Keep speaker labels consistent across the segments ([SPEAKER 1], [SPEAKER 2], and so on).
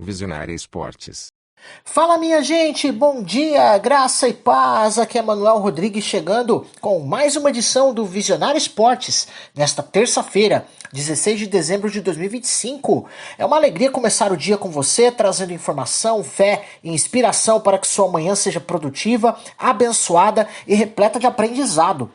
[SPEAKER 1] Visionária Esportes.
[SPEAKER 2] Fala minha gente, bom dia, graça e paz, aqui é Manuel Rodrigues chegando com mais uma edição do Visionário Esportes, nesta terça-feira, 16 de dezembro de 2025. É uma alegria começar o dia com você, trazendo informação, fé e inspiração para que sua manhã seja produtiva, abençoada e repleta de aprendizado.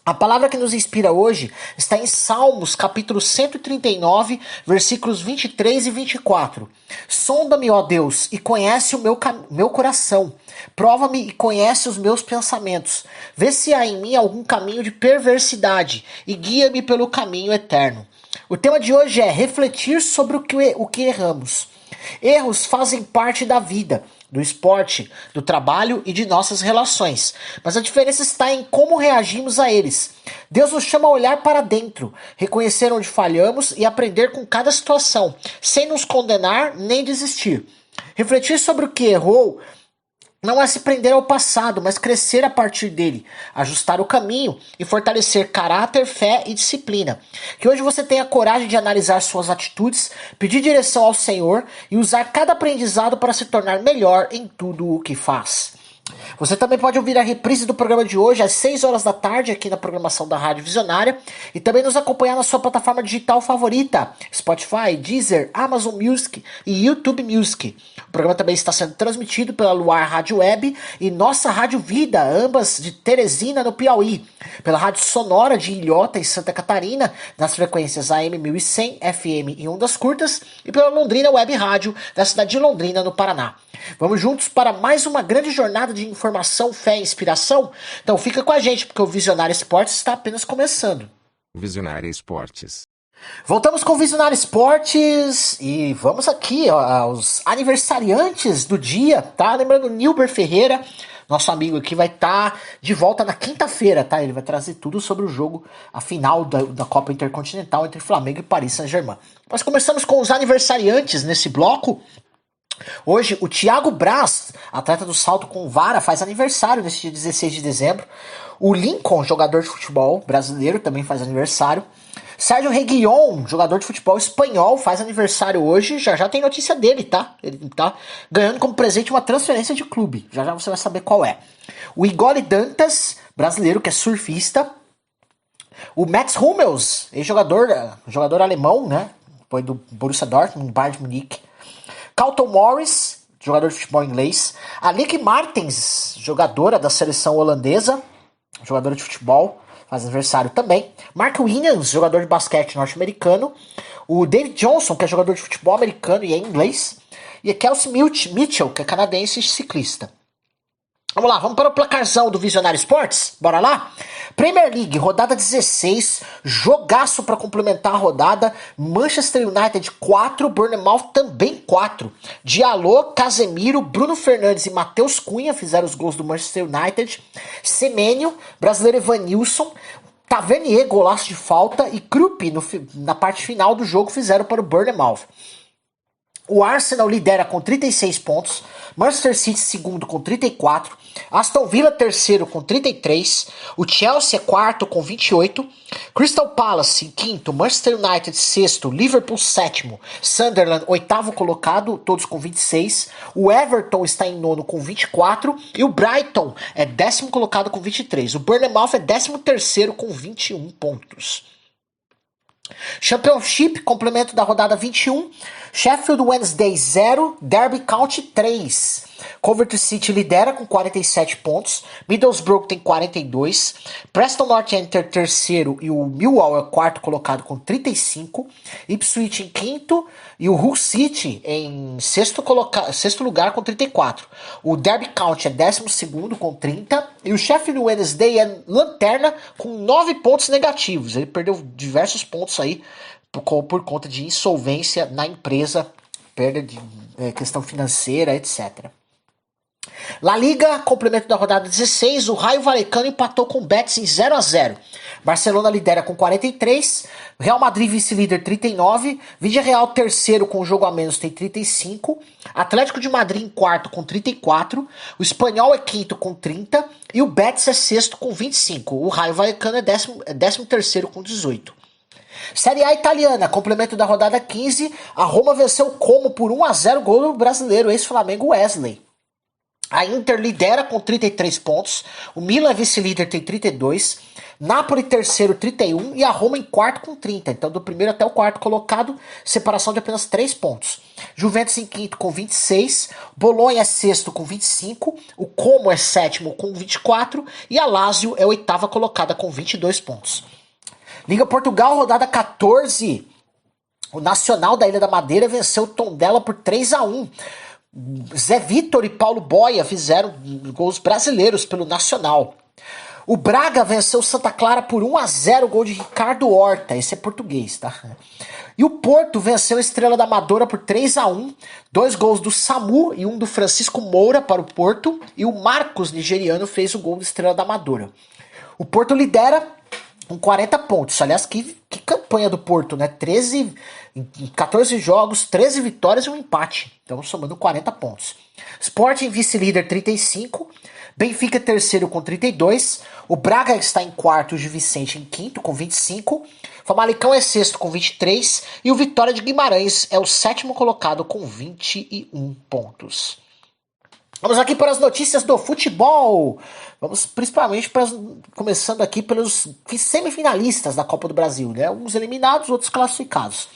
[SPEAKER 2] A palavra que nos inspira hoje está em Salmos, capítulo 139, versículos 23 e 24. Sonda-me, ó Deus, e conhece o meu coração. Prova-me e conhece os meus pensamentos. Vê se há em mim algum caminho de perversidade e guia-me pelo caminho eterno. O tema de hoje é refletir sobre o que erramos. Erros fazem parte da vida, do esporte, do trabalho e de nossas relações. Mas a diferença está em como reagimos a eles. Deus nos chama a olhar para dentro, reconhecer onde falhamos e aprender com cada situação, sem nos condenar nem desistir. Refletir sobre o que errou não é se prender ao passado, mas crescer a partir dele, ajustar o caminho e fortalecer caráter, fé e disciplina. Que hoje você tenha coragem de analisar suas atitudes, pedir direção ao Senhor e usar cada aprendizado para se tornar melhor em tudo o que faz. Você também pode ouvir a reprise do programa de hoje às 6 horas da tarde aqui na programação da Rádio Visionária e também nos acompanhar na sua plataforma digital favorita, Spotify, Deezer, Amazon Music e YouTube Music. O programa também está sendo transmitido pela Luar Rádio Web e Nossa Rádio Vida, ambas de Teresina, no Piauí, pela Rádio Sonora de Ilhota, em Santa Catarina, nas frequências AM 1100, FM em ondas curtas e pela Londrina Web Rádio, da cidade de Londrina, no Paraná. Vamos juntos para mais uma grande jornada de informação, fé e inspiração? Então fica com a gente, porque o Visionário Esportes está apenas começando.
[SPEAKER 1] Visionária Esportes.
[SPEAKER 2] Voltamos com o Visionário Esportes e vamos aqui aos aniversariantes do dia, tá? Lembrando, o Nilber Ferreira, nosso amigo aqui, vai estar de volta na quinta-feira, tá? Ele vai trazer tudo sobre o jogo, a final da Copa Intercontinental entre Flamengo e Paris Saint-Germain. Nós começamos com os aniversariantes nesse bloco. Hoje, o Thiago Braz, atleta do salto com vara, faz aniversário nesse dia 16 de dezembro. O Lincoln, jogador de futebol brasileiro, também faz aniversário. Sérgio Reguilón, jogador de futebol espanhol, faz aniversário hoje. Já tem notícia dele, tá? Ele tá ganhando como presente uma transferência de clube. Já você vai saber qual é. O Igor Dantas, brasileiro, que é surfista. O Mats Hummels, jogador alemão, né? Foi do Borussia Dortmund, Bayern de Munique. Carlton Morris, jogador de futebol inglês. A Lieke Martens, jogadora da seleção holandesa, jogadora de futebol, faz aniversário também. Mark Williams, jogador de basquete norte-americano. O David Johnson, que é jogador de futebol americano e é inglês. E a Kelsey Mitchell, que é canadense e ciclista. Vamos lá, vamos para o placarzão do Visionário Esportes? Bora lá? Premier League, rodada 16, jogaço para complementar a rodada. Manchester United 4, Bournemouth também 4. Diallo, Casemiro, Bruno Fernandes e Matheus Cunha fizeram os gols do Manchester United. Semenyo, brasileiro Evanilson, Tavernier, golaço de falta, e Krupp, na parte final do jogo, fizeram para o Bournemouth. O Arsenal lidera com 36 pontos, Manchester City segundo com 34, Aston Villa terceiro com 33, o Chelsea é quarto com 28, Crystal Palace em quinto, Manchester United sexto, Liverpool sétimo, Sunderland oitavo colocado, todos com 26, o Everton está em nono com 24 e o Brighton é décimo colocado com 23, o Bournemouth é 13º com 21 pontos. Championship, complemento da rodada 21, Sheffield Wednesday 0, Derby County 3. Coventry City lidera com 47 pontos, Middlesbrough tem 42, Preston North End terceiro e o Millwall é quarto colocado com 35, Ipswich em quinto e o Hull City em sexto lugar com 34. O Derby County é 12º com 30 e o Sheffield Wednesday é lanterna com 9 pontos negativos. Ele perdeu diversos pontos aí por conta de insolvência na empresa, perda de questão financeira, etc. La Liga, complemento da rodada 16, o Raio Vallecano empatou com o Betis em 0-0. Barcelona lidera com 43, Real Madrid vice-líder 39, Villarreal terceiro com jogo a menos tem 35, Atlético de Madrid em quarto com 34, o Espanhol é quinto com 30 e o Betis é sexto com 25. O Raio Vallecano é 13º com 18. Série A italiana, complemento da rodada 15, a Roma venceu o Como por 1-0, gol do brasileiro ex-Flamengo Wesley. A Inter lidera com 33 pontos, o Milan é vice-líder, tem 32, Napoli terceiro, 31 e a Roma em quarto com 30. Então do primeiro até o quarto colocado, separação de apenas 3 pontos. Juventus em quinto com 26, Bolonha é sexto com 25, o Como é sétimo com 24 e a Lazio é oitava colocada com 22 pontos. Liga Portugal, rodada 14, o Nacional da Ilha da Madeira venceu o Tondela por 3-1. Zé Vitor e Paulo Boia fizeram gols brasileiros pelo Nacional. O Braga venceu o Santa Clara por 1-0, gol de Ricardo Horta, esse é português, tá? E o Porto venceu a Estrela da Amadora por 3-1, 2 gols do Samu e um do Francisco Moura para o Porto, e o Marcos, nigeriano, fez o gol da Estrela da Amadora. O Porto lidera com 40 pontos, aliás, que campanha do Porto, né? 14 jogos, 13 vitórias e um empate. Então, somando 40 pontos. Sporting vice-líder, 35. Benfica terceiro com 32. O Braga está em quarto, o Gil Vicente em quinto com 25. Famalicão é sexto com 23. E o Vitória de Guimarães é o sétimo colocado com 21 pontos. Vamos aqui para as notícias do futebol. Vamos principalmente começando aqui pelos semifinalistas da Copa do Brasil, né? Uns eliminados, outros classificados.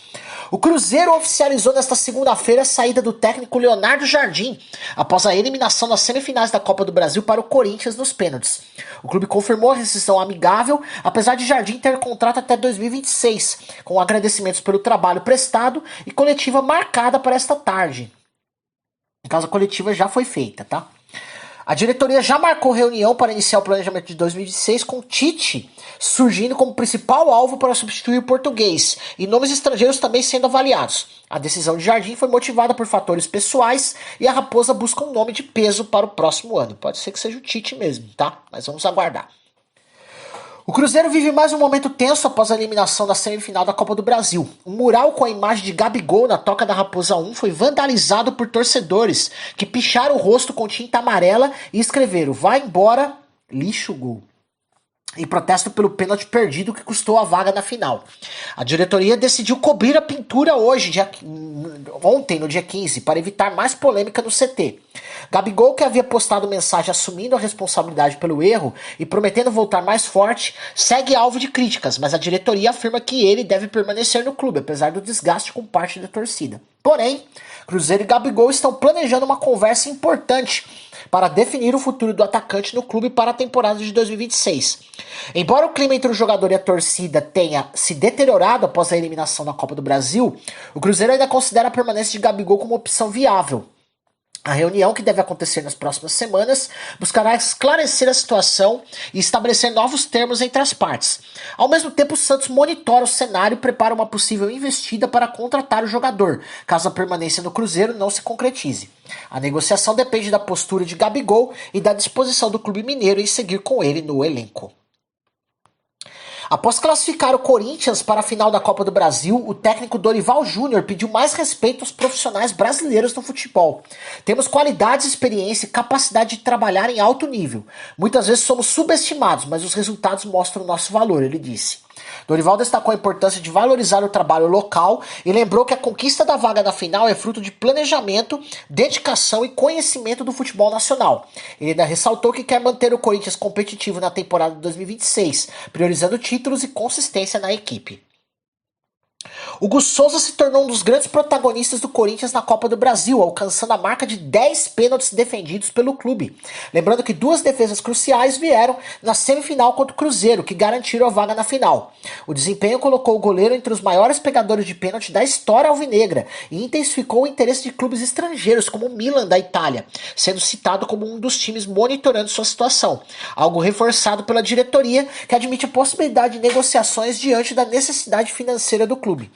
[SPEAKER 2] O Cruzeiro oficializou nesta segunda-feira a saída do técnico Leonardo Jardim, após a eliminação nas semifinais da Copa do Brasil para o Corinthians nos pênaltis. O clube confirmou a rescisão amigável, apesar de Jardim ter contrato até 2026, com agradecimentos pelo trabalho prestado e coletiva marcada para esta tarde. No caso, a coletiva já foi feita, tá? A diretoria já marcou reunião para iniciar o planejamento de 2026 com Tite surgindo como principal alvo para substituir o português e nomes estrangeiros também sendo avaliados. A decisão de Jardim foi motivada por fatores pessoais e a Raposa busca um nome de peso para o próximo ano. Pode ser que seja o Tite mesmo, tá? Mas vamos aguardar. O Cruzeiro vive mais um momento tenso após a eliminação da semifinal da Copa do Brasil. Um mural com a imagem de Gabigol na Toca da Raposa 1 foi vandalizado por torcedores que picharam o rosto com tinta amarela e escreveram "Vai embora, lixo gol", em protesto pelo pênalti perdido que custou a vaga na final. A diretoria decidiu cobrir a pintura ontem, no dia 15, para evitar mais polêmica no CT. Gabigol, que havia postado mensagem assumindo a responsabilidade pelo erro e prometendo voltar mais forte, segue alvo de críticas, mas a diretoria afirma que ele deve permanecer no clube, apesar do desgaste com parte da torcida. Porém, Cruzeiro e Gabigol estão planejando uma conversa importante para definir o futuro do atacante no clube para a temporada de 2026. Embora o clima entre o jogador e a torcida tenha se deteriorado após a eliminação na Copa do Brasil, o Cruzeiro ainda considera a permanência de Gabigol como opção viável. A reunião, que deve acontecer nas próximas semanas, buscará esclarecer a situação e estabelecer novos termos entre as partes. Ao mesmo tempo, o Santos monitora o cenário e prepara uma possível investida para contratar o jogador, caso a permanência no Cruzeiro não se concretize. A negociação depende da postura de Gabigol e da disposição do clube mineiro em seguir com ele no elenco. Após classificar o Corinthians para a final da Copa do Brasil, o técnico Dorival Júnior pediu mais respeito aos profissionais brasileiros no futebol. Temos qualidades, experiência e capacidade de trabalhar em alto nível. Muitas vezes somos subestimados, mas os resultados mostram o nosso valor, ele disse. Dorival destacou a importância de valorizar o trabalho local e lembrou que a conquista da vaga na final é fruto de planejamento, dedicação e conhecimento do futebol nacional. Ele ainda ressaltou que quer manter o Corinthians competitivo na temporada de 2026, priorizando títulos e consistência na equipe. Hugo Souza se tornou um dos grandes protagonistas do Corinthians na Copa do Brasil, alcançando a marca de 10 pênaltis defendidos pelo clube. Lembrando que 2 defesas cruciais vieram na semifinal contra o Cruzeiro, que garantiram a vaga na final. O desempenho colocou o goleiro entre os maiores pegadores de pênalti da história alvinegra e intensificou o interesse de clubes estrangeiros, como o Milan da Itália, sendo citado como um dos times monitorando sua situação. Algo reforçado pela diretoria, que admite a possibilidade de negociações diante da necessidade financeira do clube.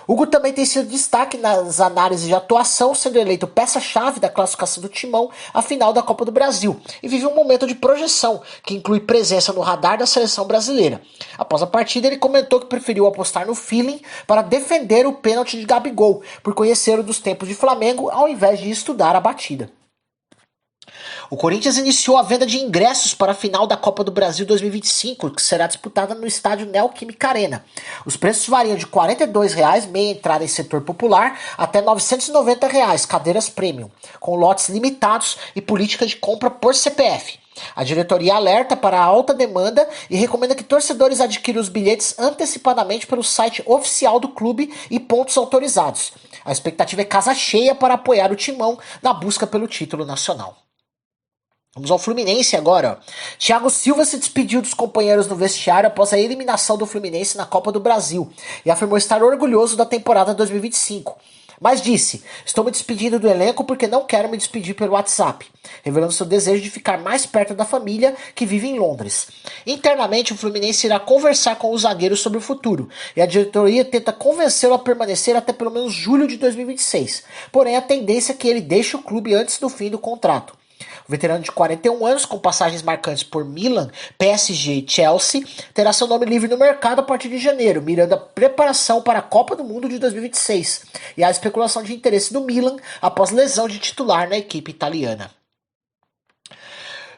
[SPEAKER 2] Hugo também tem sido destaque nas análises de atuação, sendo eleito peça-chave da classificação do Timão à final da Copa do Brasil, e vive um momento de projeção, que inclui presença no radar da seleção brasileira. Após a partida, ele comentou que preferiu apostar no feeling para defender o pênalti de Gabigol, por conhecer o dos tempos de Flamengo, ao invés de estudar a batida. O Corinthians iniciou a venda de ingressos para a final da Copa do Brasil 2025, que será disputada no estádio Neoquímica Arena. Os preços variam de R$ 42,00, meia entrada em setor popular, até R$ 990,00, cadeiras premium, com lotes limitados e política de compra por CPF. A diretoria alerta para a alta demanda e recomenda que torcedores adquiram os bilhetes antecipadamente pelo site oficial do clube e pontos autorizados. A expectativa é casa cheia para apoiar o Timão na busca pelo título nacional. Vamos ao Fluminense agora. Thiago Silva se despediu dos companheiros no vestiário após a eliminação do Fluminense na Copa do Brasil e afirmou estar orgulhoso da temporada 2025. Mas disse, estou me despedindo do elenco porque não quero me despedir pelo WhatsApp, revelando seu desejo de ficar mais perto da família que vive em Londres. Internamente, o Fluminense irá conversar com o zagueiro sobre o futuro, e a diretoria tenta convencê-lo a permanecer até pelo menos julho de 2026. Porém, a tendência é que ele deixe o clube antes do fim do contrato. O veterano de 41 anos, com passagens marcantes por Milan, PSG e Chelsea, terá seu nome livre no mercado a partir de janeiro, mirando a preparação para a Copa do Mundo de 2026 e a especulação de interesse do Milan após lesão de titular na equipe italiana.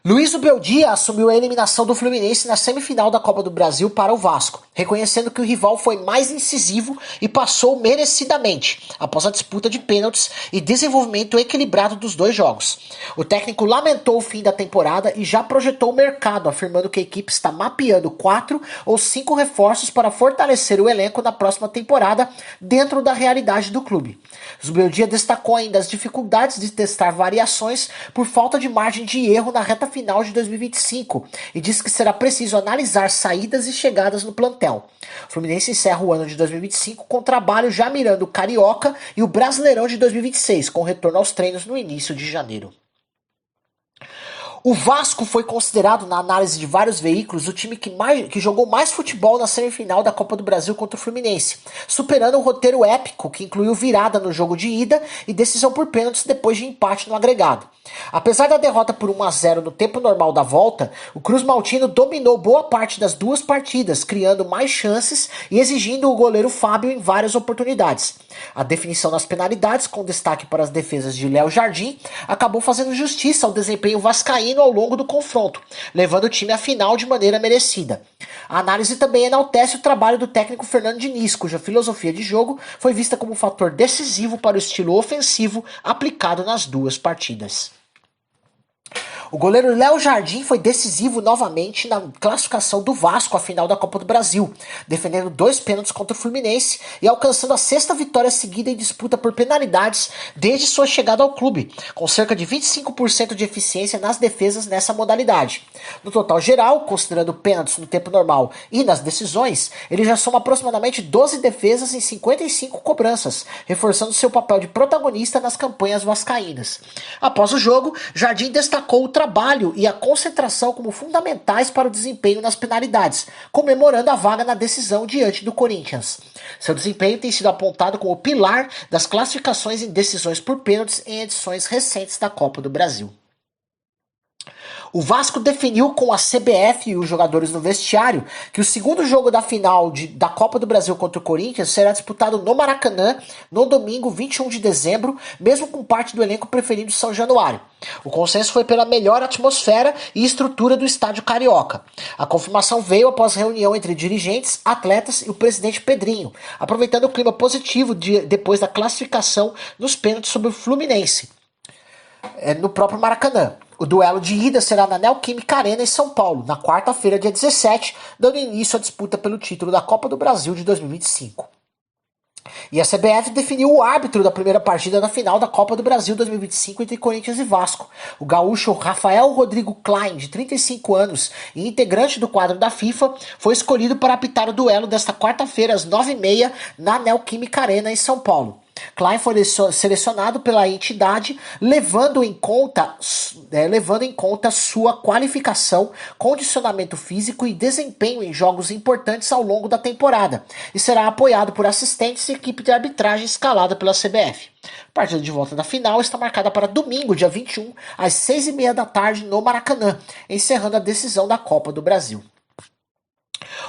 [SPEAKER 2] Luiz Ubeldia assumiu a eliminação do Fluminense na semifinal da Copa do Brasil para o Vasco, reconhecendo que o rival foi mais incisivo e passou merecidamente, após a disputa de pênaltis e desenvolvimento equilibrado dos dois jogos. O técnico lamentou o fim da temporada e já projetou o mercado, afirmando que a equipe está mapeando 4 ou 5 reforços para fortalecer o elenco na próxima temporada dentro da realidade do clube. Zubeldia destacou ainda as dificuldades de testar variações por falta de margem de erro na reta final de 2025 e disse que será preciso analisar saídas e chegadas no plantel. O Fluminense encerra o ano de 2025 com trabalho já mirando o Carioca e o Brasileirão de 2026, com retorno aos treinos no início de janeiro. O Vasco foi considerado, na análise de vários veículos, o time que jogou mais futebol na semifinal da Copa do Brasil contra o Fluminense, superando um roteiro épico que incluiu virada no jogo de ida e decisão por pênaltis depois de empate no agregado. Apesar da derrota por 1-0 no tempo normal da volta, o Cruz Maltino dominou boa parte das duas partidas, criando mais chances e exigindo o goleiro Fábio em várias oportunidades. A definição nas penalidades, com destaque para as defesas de Léo Jardim, acabou fazendo justiça ao desempenho vascaíno ao longo do confronto, levando o time à final de maneira merecida. A análise também enaltece o trabalho do técnico Fernando Diniz, cuja filosofia de jogo foi vista como um fator decisivo para o estilo ofensivo aplicado nas duas partidas. O goleiro Léo Jardim foi decisivo novamente na classificação do Vasco à final da Copa do Brasil, defendendo 2 pênaltis contra o Fluminense e alcançando a 6ª vitória seguida em disputa por penalidades desde sua chegada ao clube, com cerca de 25% de eficiência nas defesas nessa modalidade. No total geral, considerando pênaltis no tempo normal e nas decisões, ele já soma aproximadamente 12 defesas em 55 cobranças, reforçando seu papel de protagonista nas campanhas vascaínas. Após o jogo, Jardim destacou o trabalho e a concentração como fundamentais para o desempenho nas penalidades, comemorando a vaga na decisão diante do Corinthians. Seu desempenho tem sido apontado como pilar das classificações em decisões por pênaltis em edições recentes da Copa do Brasil. O Vasco definiu com a CBF e os jogadores no vestiário que o segundo jogo da final da Copa do Brasil contra o Corinthians será disputado no Maracanã no domingo 21 de dezembro, mesmo com parte do elenco preferindo São Januário. O consenso foi pela melhor atmosfera e estrutura do estádio carioca. A confirmação veio após reunião entre dirigentes, atletas e o presidente Pedrinho, aproveitando o clima positivo depois da classificação nos pênaltis sobre o Fluminense, no próprio Maracanã. O duelo de ida será na Neoquímica Arena em São Paulo, na quarta-feira, dia 17, dando início à disputa pelo título da Copa do Brasil de 2025. E a CBF definiu o árbitro da primeira partida da final da Copa do Brasil 2025 entre Corinthians e Vasco. O gaúcho Rafael Rodrigo Klein, de 35 anos e integrante do quadro da FIFA, foi escolhido para apitar o duelo desta quarta-feira às 9h30 na Neoquímica Arena em São Paulo. Klein foi selecionado pela entidade, levando em conta sua qualificação, condicionamento físico e desempenho em jogos importantes ao longo da temporada, e será apoiado por assistentes e equipe de arbitragem escalada pela CBF. A partida de volta da final está marcada para domingo, dia 21, às 6h30 da tarde no Maracanã, encerrando a decisão da Copa do Brasil.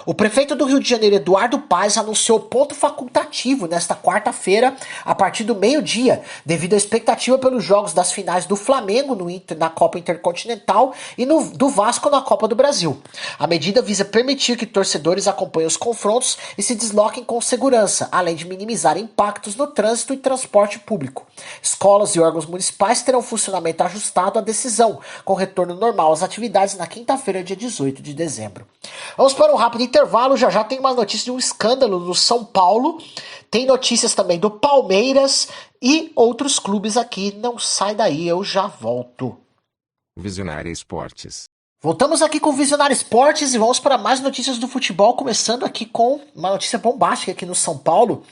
[SPEAKER 2] O prefeito do Rio de Janeiro, Eduardo Paes, anunciou ponto facultativo nesta quarta-feira, a partir do meio-dia, devido à expectativa pelos jogos das finais do Flamengo na Copa Intercontinental e do Vasco na Copa do Brasil. A medida visa permitir que torcedores acompanhem os confrontos e se desloquem com segurança, além de minimizar impactos no trânsito e transporte público. Escolas e órgãos municipais terão funcionamento ajustado à decisão, com retorno normal às atividades na quinta-feira, dia 18 de dezembro. Vamos para um rápido intervalo, já tem uma notícia de um escândalo no São Paulo, tem notícias também do Palmeiras e outros clubes aqui, não sai daí, eu já volto.
[SPEAKER 1] Visionária Esportes.
[SPEAKER 2] Voltamos aqui com o Visionário Esportes e vamos para mais notícias do futebol, começando aqui com uma notícia bombástica aqui no São Paulo.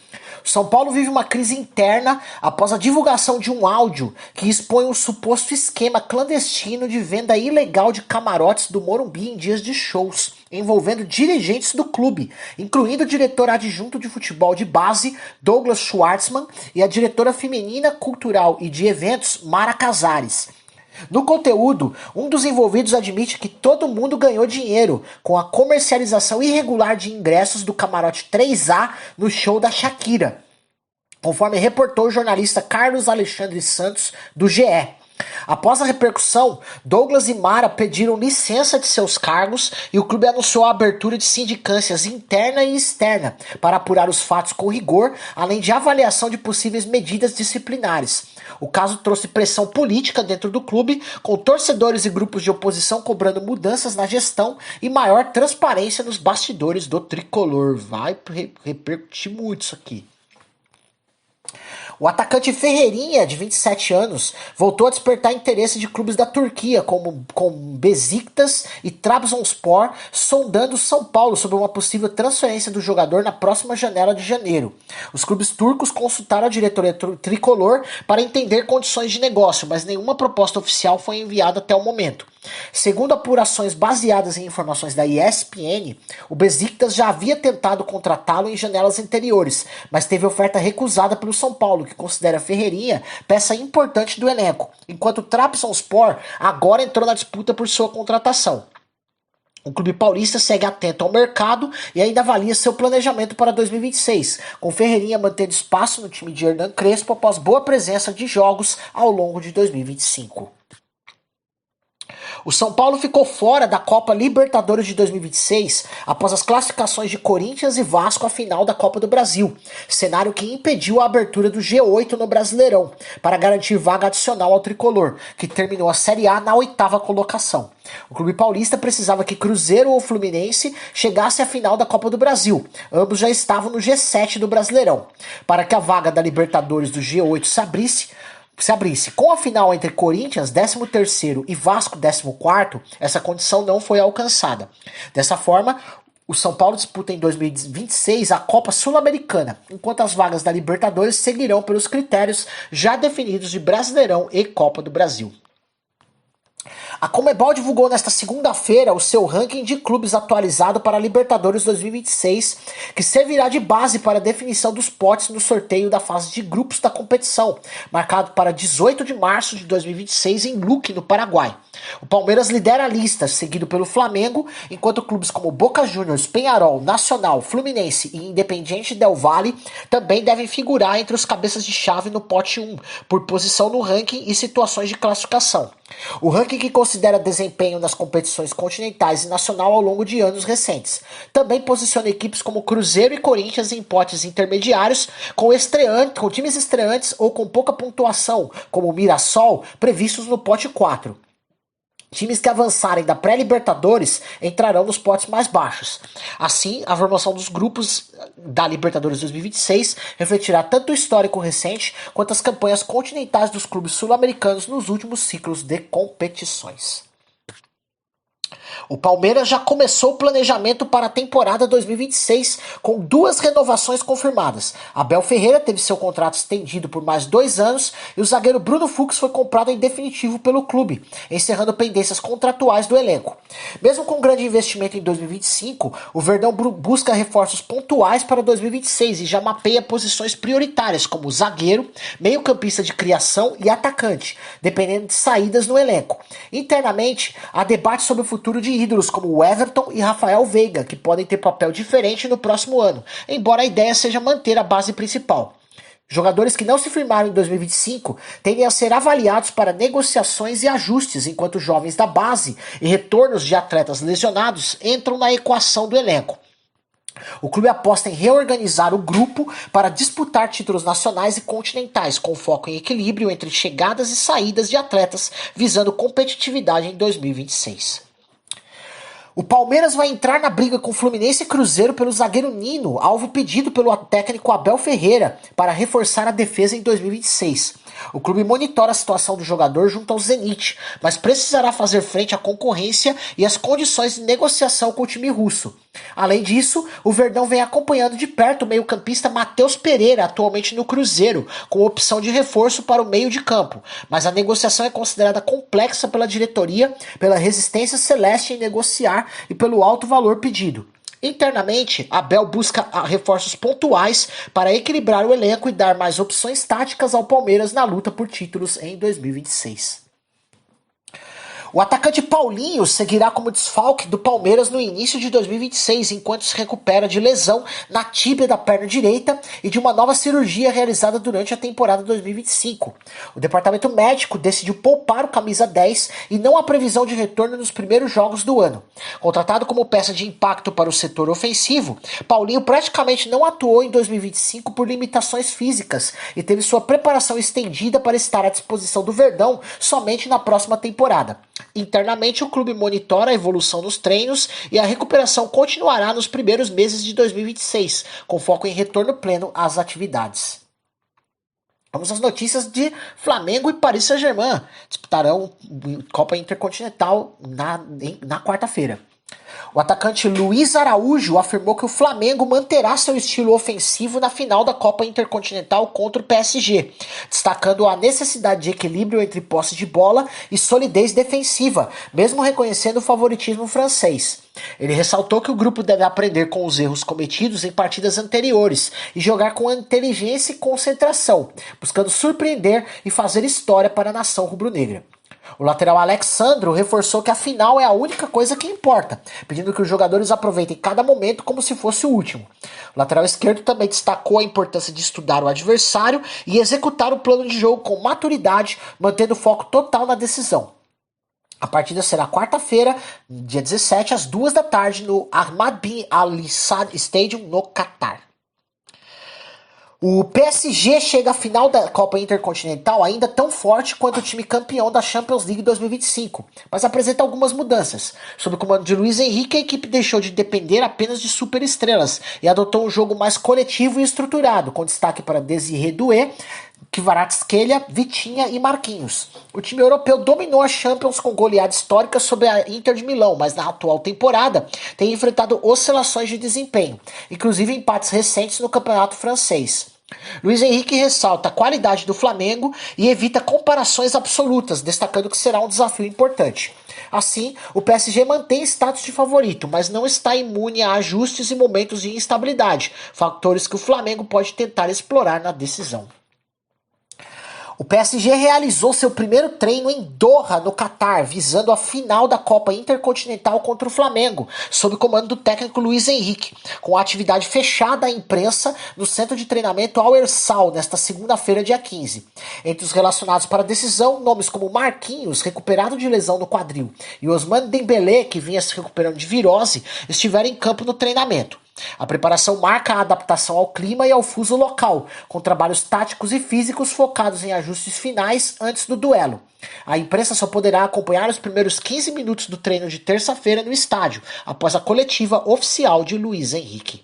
[SPEAKER 2] O São Paulo vive uma crise interna após a divulgação de um áudio que expõe um suposto esquema clandestino de venda ilegal de camarotes do Morumbi em dias de shows, envolvendo dirigentes do clube, incluindo o diretor adjunto de futebol de base, Douglas Schwartzman, e a diretora feminina, cultural e de eventos, Mara Casares. No conteúdo, um dos envolvidos admite que todo mundo ganhou dinheiro com a comercialização irregular de ingressos do camarote 3A no show da Shakira, conforme reportou o jornalista Carlos Alexandre Santos, do GE. Após a repercussão, Douglas e Mara pediram licença de seus cargos e o clube anunciou a abertura de sindicâncias interna e externa para apurar os fatos com rigor, além de avaliação de possíveis medidas disciplinares. O caso trouxe pressão política dentro do clube, com torcedores e grupos de oposição cobrando mudanças na gestão e maior transparência nos bastidores do tricolor. Vai repercutir muito isso aqui. O atacante Ferreirinha, de 27 anos, voltou a despertar interesse de clubes da Turquia, como Besiktas e Trabzonspor, sondando São Paulo sobre uma possível transferência do jogador na próxima janela de janeiro. Os clubes turcos consultaram a diretoria tricolor para entender condições de negócio, mas nenhuma proposta oficial foi enviada até o momento. Segundo apurações baseadas em informações da ESPN, o Besiktas já havia tentado contratá-lo em janelas anteriores, mas teve oferta recusada pelo São Paulo, que considera Ferreirinha peça importante do elenco, enquanto o Trabzonspor agora entrou na disputa por sua contratação. O clube paulista segue atento ao mercado e ainda avalia seu planejamento para 2026, com Ferreirinha mantendo espaço no time de Hernan Crespo após boa presença de jogos ao longo de 2025. O São Paulo ficou fora da Copa Libertadores de 2026 após as classificações de Corinthians e Vasco à final da Copa do Brasil, cenário que impediu a abertura do G8 no Brasileirão, para garantir vaga adicional ao tricolor, que terminou a Série A na 8ª colocação. O clube paulista precisava que Cruzeiro ou Fluminense chegasse à final da Copa do Brasil. Ambos já estavam no G7 do Brasileirão. Para que a vaga da Libertadores do G8 se abrisse com a final entre Corinthians, 13º, e Vasco, 14º, essa condição não foi alcançada. Dessa forma, o São Paulo disputa em 2026 a Copa Sul-Americana, enquanto as vagas da Libertadores seguirão pelos critérios já definidos de Brasileirão e Copa do Brasil. A Conmebol divulgou nesta segunda-feira o seu ranking de clubes atualizado para a Libertadores 2026, que servirá de base para a definição dos potes no sorteio da fase de grupos da competição, marcado para 18 de março de 2026 em Luque, no Paraguai. O Palmeiras lidera a lista, seguido pelo Flamengo, enquanto clubes como Boca Juniors, Peñarol, Nacional, Fluminense e Independiente Del Valle também devem figurar entre os cabeças de chave no pote 1, por posição no ranking e situações de classificação. O ranking que considera desempenho nas competições continentais e nacional ao longo de anos recentes. Também posiciona equipes como Cruzeiro e Corinthians em potes intermediários com times estreantes ou com pouca pontuação, como o Mirassol, previstos no pote 4. Times que avançarem da pré-Libertadores entrarão nos potes mais baixos. Assim, a formação dos grupos da Libertadores 2026 refletirá tanto o histórico recente quanto as campanhas continentais dos clubes sul-americanos nos últimos ciclos de competições. O Palmeiras já começou o planejamento para a temporada 2026 com 2 renovações confirmadas. Abel Ferreira teve seu contrato estendido por mais 2 anos e o zagueiro Bruno Fux foi comprado em definitivo pelo clube, encerrando pendências contratuais do elenco. Mesmo com grande investimento em 2025, o Verdão busca reforços pontuais para 2026 e já mapeia posições prioritárias como zagueiro, meio-campista de criação e atacante, dependendo de saídas no elenco. Internamente, há debate sobre o futuro de de ídolos como o Everton e Rafael Veiga, que podem ter papel diferente no próximo ano, embora a ideia seja manter a base principal. Jogadores que não se firmaram em 2025 tendem a ser avaliados para negociações e ajustes, enquanto jovens da base e retornos de atletas lesionados entram na equação do elenco. O clube aposta em reorganizar o grupo para disputar títulos nacionais e continentais, com foco em equilíbrio entre chegadas e saídas de atletas, visando competitividade em 2026. O Palmeiras vai entrar na briga com Fluminense e Cruzeiro pelo zagueiro Nino, alvo pedido pelo técnico Abel Ferreira para reforçar a defesa em 2026. O clube monitora a situação do jogador junto ao Zenit, mas precisará fazer frente à concorrência e às condições de negociação com o time russo. Além disso, o Verdão vem acompanhando de perto o meio-campista Matheus Pereira, atualmente no Cruzeiro, com opção de reforço para o meio de campo, mas a negociação é considerada complexa pela diretoria, pela resistência celeste em negociar e pelo alto valor pedido. Internamente, Abel busca reforços pontuais para equilibrar o elenco e dar mais opções táticas ao Palmeiras na luta por títulos em 2026. O atacante Paulinho seguirá como desfalque do Palmeiras no início de 2026, enquanto se recupera de lesão na tíbia da perna direita e de uma nova cirurgia realizada durante a temporada 2025. O departamento médico decidiu poupar o camisa 10 e não há previsão de retorno nos primeiros jogos do ano. Contratado como peça de impacto para o setor ofensivo, Paulinho praticamente não atuou em 2025 por limitações físicas e teve sua preparação estendida para estar à disposição do Verdão somente na próxima temporada. Internamente, o clube monitora a evolução nos treinos e a recuperação continuará nos primeiros meses de 2026, com foco em retorno pleno às atividades. Vamos às notícias de Flamengo e Paris Saint-Germain. Disputarão Copa Intercontinental na quarta-feira. O atacante Luiz Araújo afirmou que o Flamengo manterá seu estilo ofensivo na final da Copa Intercontinental contra o PSG, destacando a necessidade de equilíbrio entre posse de bola e solidez defensiva, mesmo reconhecendo o favoritismo francês. Ele ressaltou que o grupo deve aprender com os erros cometidos em partidas anteriores e jogar com inteligência e concentração, buscando surpreender e fazer história para a nação rubro-negra. O lateral Alex Sandro reforçou que a final é a única coisa que importa, pedindo que os jogadores aproveitem cada momento como se fosse o último. O lateral esquerdo também destacou a importância de estudar o adversário e executar o plano de jogo com maturidade, mantendo foco total na decisão. A partida será quarta-feira, dia 17, às 2 da tarde, no Ahmad Bin Ali Saad Stadium, no Catar. O PSG chega à final da Copa Intercontinental ainda tão forte quanto o time campeão da Champions League 2025, mas apresenta algumas mudanças. Sob o comando de Luiz Henrique, a equipe deixou de depender apenas de superestrelas e adotou um jogo mais coletivo e estruturado, com destaque para Désiré Doué, Kvaratskhelia, Vitinha e Marquinhos. O time europeu dominou a Champions com goleada histórica sobre a Inter de Milão, mas na atual temporada tem enfrentado oscilações de desempenho, inclusive empates recentes no campeonato francês. Luiz Henrique ressalta a qualidade do Flamengo e evita comparações absolutas, destacando que será um desafio importante. Assim, o PSG mantém status de favorito, mas não está imune a ajustes e momentos de instabilidade, fatores que o Flamengo pode tentar explorar na decisão. O PSG realizou seu primeiro treino em Doha, no Catar, visando a final da Copa Intercontinental contra o Flamengo, sob o comando do técnico Luiz Henrique, com a atividade fechada à imprensa no centro de treinamento Al Ersal, nesta segunda-feira, dia 15. Entre os relacionados para a decisão, nomes como Marquinhos, recuperado de lesão no quadril, e Ousmane Dembélé, que vinha se recuperando de virose, estiveram em campo no treinamento. A preparação marca a adaptação ao clima e ao fuso local, com trabalhos táticos e físicos focados em ajustes finais antes do duelo. A imprensa só poderá acompanhar os primeiros 15 minutos do treino de terça-feira no estádio, após a coletiva oficial de Luiz Henrique.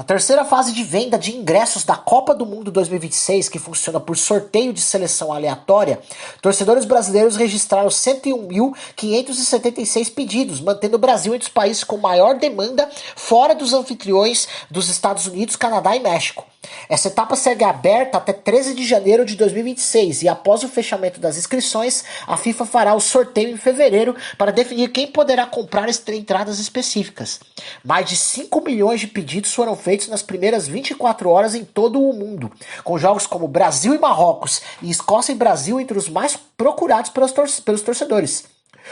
[SPEAKER 2] Na terceira fase de venda de ingressos da Copa do Mundo 2026, que funciona por sorteio de seleção aleatória, torcedores brasileiros registraram 101.576 pedidos, mantendo o Brasil entre os países com maior demanda fora dos anfitriões dos Estados Unidos, Canadá e México. Essa etapa segue aberta até 13 de janeiro de 2026 e após o fechamento das inscrições, a FIFA fará o sorteio em fevereiro para definir quem poderá comprar entradas específicas. Mais de 5 milhões de pedidos foram feitos nas primeiras 24 horas em todo o mundo, com jogos como Brasil e Marrocos e Escócia e Brasil entre os mais procurados pelos torcedores.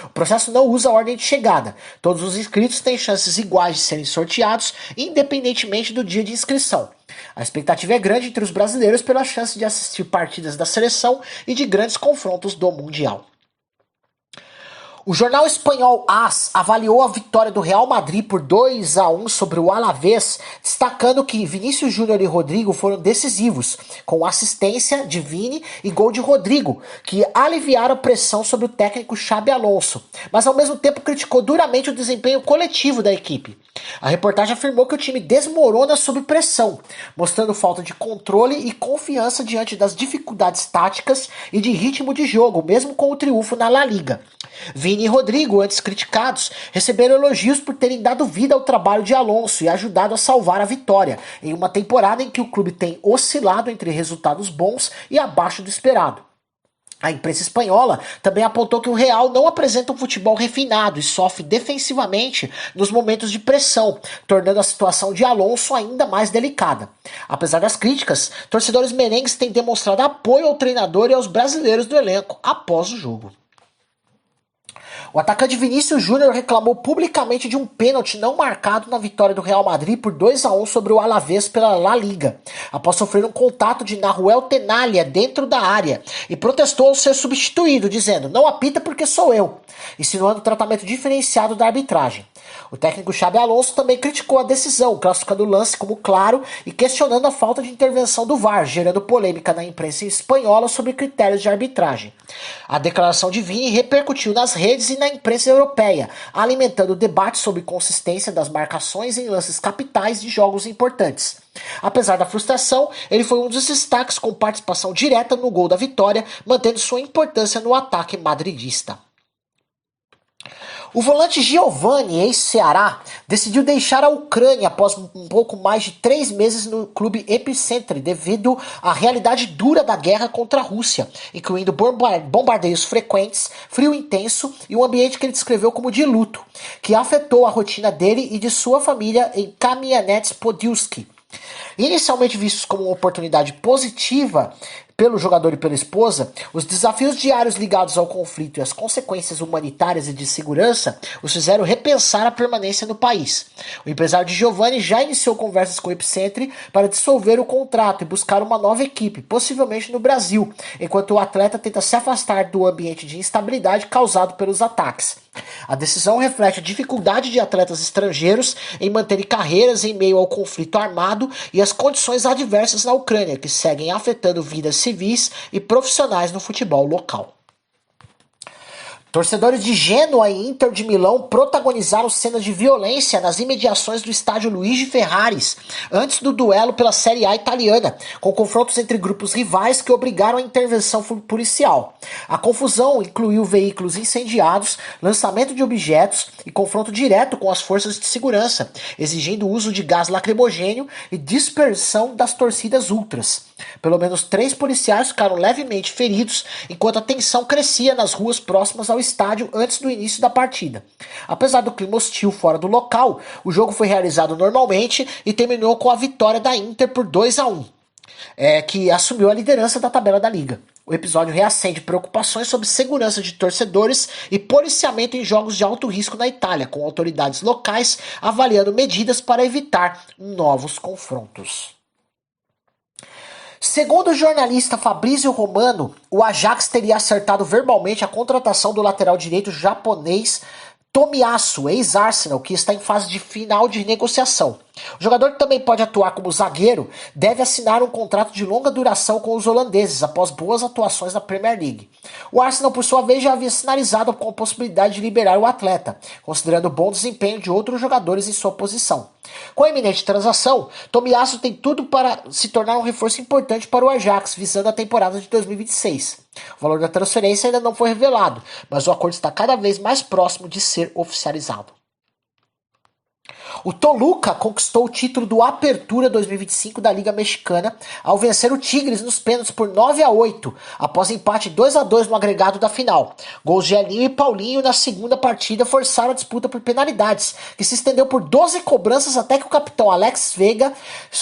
[SPEAKER 2] O processo não usa ordem de chegada. Todos os inscritos têm chances iguais de serem sorteados, independentemente do dia de inscrição. A expectativa é grande entre os brasileiros pela chance de assistir partidas da seleção e de grandes confrontos do Mundial. O jornal espanhol AS avaliou a vitória do Real Madrid por 2-1 sobre o Alavés, destacando que Vinícius Júnior e Rodrigo foram decisivos, com assistência de Vini e gol de Rodrigo, que aliviaram a pressão sobre o técnico Xabi Alonso, mas ao mesmo tempo criticou duramente o desempenho coletivo da equipe. A reportagem afirmou que o time desmorona sob pressão, mostrando falta de controle e confiança diante das dificuldades táticas e de ritmo de jogo, mesmo com o triunfo na La Liga. Vini e Rodrigo, antes criticados, receberam elogios por terem dado vida ao trabalho de Alonso e ajudado a salvar a vitória, em uma temporada em que o clube tem oscilado entre resultados bons e abaixo do esperado. A imprensa espanhola também apontou que o Real não apresenta um futebol refinado e sofre defensivamente nos momentos de pressão, tornando a situação de Alonso ainda mais delicada. Apesar das críticas, torcedores merengues têm demonstrado apoio ao treinador e aos brasileiros do elenco após o jogo. O atacante Vinícius Júnior reclamou publicamente de um pênalti não marcado na vitória do Real Madrid por 2-1 sobre o Alavés pela La Liga, após sofrer um contato de Nahuel Tenaglia dentro da área, e protestou ao ser substituído, dizendo: "Não apita porque sou eu", insinuando tratamento diferenciado da arbitragem. O técnico Xabi Alonso também criticou a decisão, classificando o lance como claro e questionando a falta de intervenção do VAR, gerando polêmica na imprensa espanhola sobre critérios de arbitragem. A declaração de Vini repercutiu nas redes e na imprensa europeia, alimentando o debate sobre consistência das marcações em lances capitais de jogos importantes. Apesar da frustração, ele foi um dos destaques com participação direta no gol da vitória, mantendo sua importância no ataque madridista. O volante Giovani, ex-Ceará, decidiu deixar a Ucrânia após um pouco mais de 3 meses no clube Epicentro, devido à realidade dura da guerra contra a Rússia, incluindo bombardeios frequentes, frio intenso e um ambiente que ele descreveu como de luto, que afetou a rotina dele e de sua família em Kamianets-Podilsky. Inicialmente vistos como uma oportunidade positiva pelo jogador e pela esposa, os desafios diários ligados ao conflito e as consequências humanitárias e de segurança os fizeram repensar a permanência no país. O empresário de Giovani já iniciou conversas com o Epicentro para dissolver o contrato e buscar uma nova equipe, possivelmente no Brasil, enquanto o atleta tenta se afastar do ambiente de instabilidade causado pelos ataques. A decisão reflete a dificuldade de atletas estrangeiros em manterem carreiras em meio ao conflito armado e as condições adversas na Ucrânia, que seguem afetando vidas civis e profissionais no futebol local. Torcedores de Gênua e Inter de Milão protagonizaram cenas de violência nas imediações do estádio Luigi Ferraris, antes do duelo pela Série A italiana, com confrontos entre grupos rivais que obrigaram a intervenção policial. A confusão incluiu veículos incendiados, lançamento de objetos e confronto direto com as forças de segurança, exigindo o uso de gás lacrimogênio e dispersão das torcidas ultras. Pelo menos 3 policiais ficaram levemente feridos, enquanto a tensão crescia nas ruas próximas ao estádio antes do início da partida. Apesar do clima hostil fora do local, o jogo foi realizado normalmente e terminou com a vitória da Inter por 2-1, que assumiu a liderança da tabela da liga. O episódio reacende preocupações sobre segurança de torcedores e policiamento em jogos de alto risco na Itália, com autoridades locais avaliando medidas para evitar novos confrontos. Segundo o jornalista Fabrizio Romano, o Ajax teria acertado verbalmente a contratação do lateral direito japonês Tomiyasu, ex-Arsenal, que está em fase de final de negociação. O jogador, que também pode atuar como zagueiro, deve assinar um contrato de longa duração com os holandeses após boas atuações na Premier League. O Arsenal, por sua vez, já havia sinalizado com a possibilidade de liberar o atleta, considerando o bom desempenho de outros jogadores em sua posição. Com a iminente transação, Tomiyasu tem tudo para se tornar um reforço importante para o Ajax, visando a temporada de 2026. O valor da transferência ainda não foi revelado, mas o acordo está cada vez mais próximo de ser oficializado. O Toluca conquistou o título do Apertura 2025 da Liga Mexicana ao vencer o Tigres nos pênaltis por 9-8, após empate 2-2 no agregado da final. Gols de Elinho e Paulinho na segunda partida forçaram a disputa por penalidades, que se estendeu por 12 cobranças até que o capitão Alex Veiga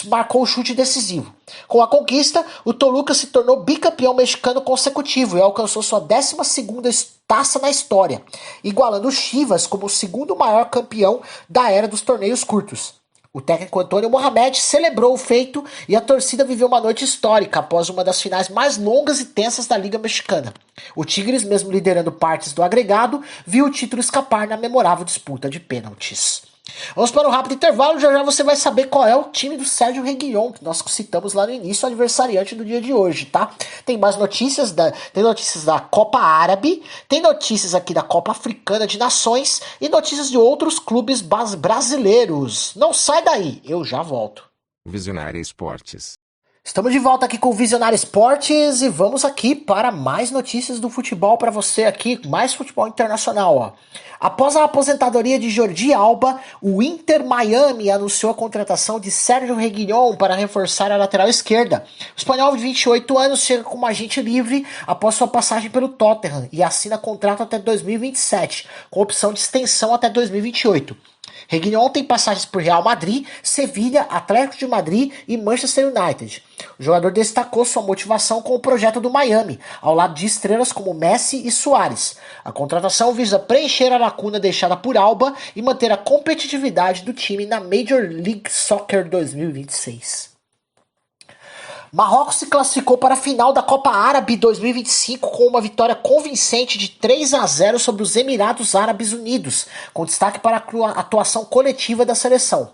[SPEAKER 2] marcou o chute decisivo. Com a conquista, o Toluca se tornou bicampeão mexicano consecutivo e alcançou sua 12ª taça na história, igualando o Chivas como o segundo maior campeão da era dos torneios curtos. O técnico Antônio Mohamed celebrou o feito e a torcida viveu uma noite histórica após uma das finais mais longas e tensas da Liga Mexicana. O Tigres, mesmo liderando partes do agregado, viu o título escapar na memorável disputa de pênaltis. Vamos para um rápido intervalo, já já você vai saber qual é o time do Sérgio Reguilhon, que nós citamos lá no início, aniversariante do dia de hoje, tá? Tem mais notícias, tem notícias da Copa Árabe, tem notícias aqui da Copa Africana de Nações e notícias de outros clubes brasileiros. Não sai daí, eu já volto.
[SPEAKER 1] Visionária Esportes.
[SPEAKER 2] Estamos de volta aqui com o Visionário Esportes e vamos aqui para mais notícias do futebol para você aqui, mais futebol internacional, ó. Após a aposentadoria de Jordi Alba, o Inter Miami anunciou a contratação de Sérgio Reguilhon para reforçar a lateral esquerda. O espanhol de 28 anos chega como agente livre após sua passagem pelo Tottenham e assina contrato até 2027, com opção de extensão até 2028. Reguilhon tem passagens por Real Madrid, Sevilha, Atlético de Madrid e Manchester United. O jogador destacou sua motivação com o projeto do Miami, ao lado de estrelas como Messi e Suárez. A contratação visa preencher a lacuna deixada por Alba e manter a competitividade do time na Major League Soccer 2026. Marrocos se classificou para a final da Copa Árabe 2025 com uma vitória convincente de 3-0 sobre os Emirados Árabes Unidos, com destaque para a atuação coletiva da seleção.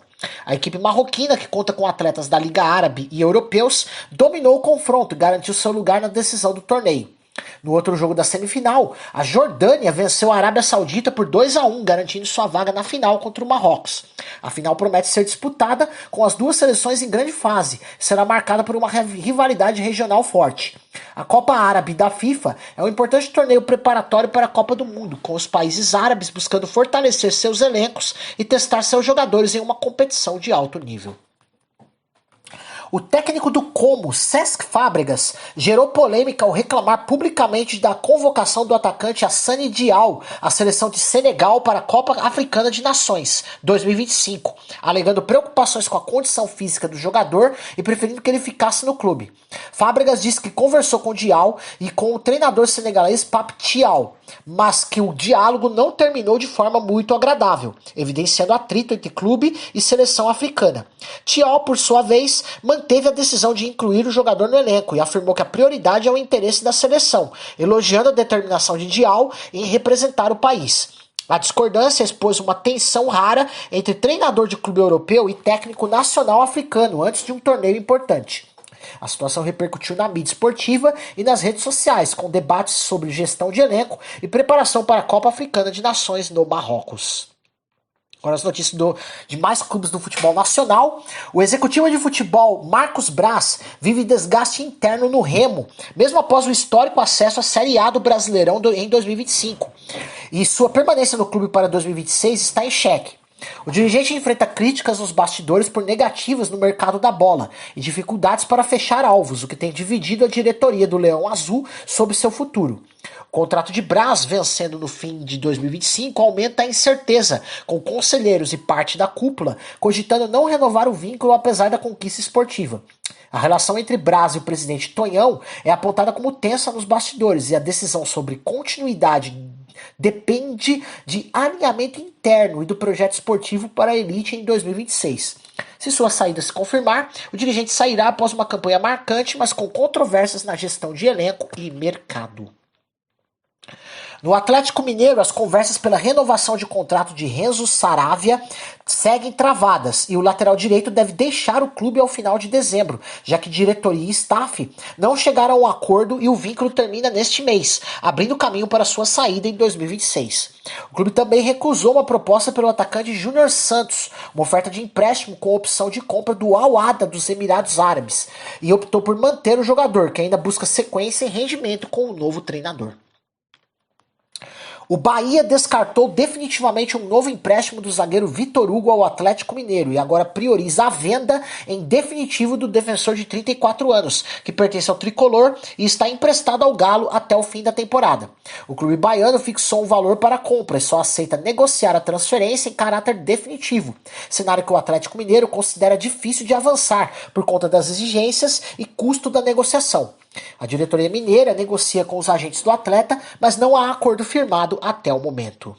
[SPEAKER 2] A equipe marroquina, que conta com atletas da Liga Árabe e europeus, dominou o confronto e garantiu seu lugar na decisão do torneio. No outro jogo da semifinal, a Jordânia venceu a Arábia Saudita por 2-1, garantindo sua vaga na final contra o Marrocos. A final promete ser disputada com as duas seleções em grande fase e será marcada por uma rivalidade regional forte. A Copa Árabe da FIFA é um importante torneio preparatório para a Copa do Mundo, com os países árabes buscando fortalecer seus elencos e testar seus jogadores em uma competição de alto nível. O técnico do Como, Cesc Fábregas, gerou polêmica ao reclamar publicamente da convocação do atacante Hassani Diallo à seleção de Senegal para a Copa Africana de Nações 2025, alegando preocupações com a condição física do jogador e preferindo que ele ficasse no clube. Fábregas disse que conversou com Diallo e com o treinador senegalês Pape Thiaw, mas que o diálogo não terminou de forma muito agradável, evidenciando atrito entre clube e seleção africana. Thiaw, por sua vez, manteve a decisão de incluir o jogador no elenco e afirmou que a prioridade é o interesse da seleção, elogiando a determinação de Diallo em representar o país. A discordância expôs uma tensão rara entre treinador de clube europeu e técnico nacional africano antes de um torneio importante. A situação repercutiu na mídia esportiva e nas redes sociais, com debates sobre gestão de elenco e preparação para a Copa Africana de Nações no Marrocos. Agora as notícias de mais clubes do futebol nacional. O executivo de futebol Marcos Braz vive desgaste interno no Remo, mesmo após o histórico acesso à Série A do Brasileirão em 2025. E sua permanência no clube para 2026 está em xeque. O dirigente enfrenta críticas nos bastidores por negativas no mercado da bola e dificuldades para fechar alvos, o que tem dividido a diretoria do Leão Azul sobre seu futuro. O contrato de Braz, vencendo no fim de 2025, aumenta a incerteza, com conselheiros e parte da cúpula cogitando não renovar o vínculo apesar da conquista esportiva. A relação entre Braz e o presidente Tonhão é apontada como tensa nos bastidores e a decisão sobre continuidade depende de alinhamento interno e do projeto esportivo para a elite em 2026. Se sua saída se confirmar, o dirigente sairá após uma campanha marcante, mas com controvérsias na gestão de elenco e mercado. No Atlético Mineiro, as conversas pela renovação de contrato de Renzo Saravia seguem travadas e o lateral direito deve deixar o clube ao final de dezembro, já que diretoria e staff não chegaram a um acordo e o vínculo termina neste mês, abrindo caminho para sua saída em 2026. O clube também recusou uma proposta pelo atacante Júnior Santos, uma oferta de empréstimo com opção de compra do Al Wahda dos Emirados Árabes, e optou por manter o jogador, que ainda busca sequência e rendimento com o novo treinador. O Bahia descartou definitivamente um novo empréstimo do zagueiro Vitor Hugo ao Atlético Mineiro e agora prioriza a venda em definitivo do defensor de 34 anos, que pertence ao tricolor e está emprestado ao Galo até o fim da temporada. O clube baiano fixou um valor para a compra e só aceita negociar a transferência em caráter definitivo, cenário que o Atlético Mineiro considera difícil de avançar por conta das exigências e custo da negociação. A diretoria mineira negocia com os agentes do atleta, mas não há acordo firmado até o momento.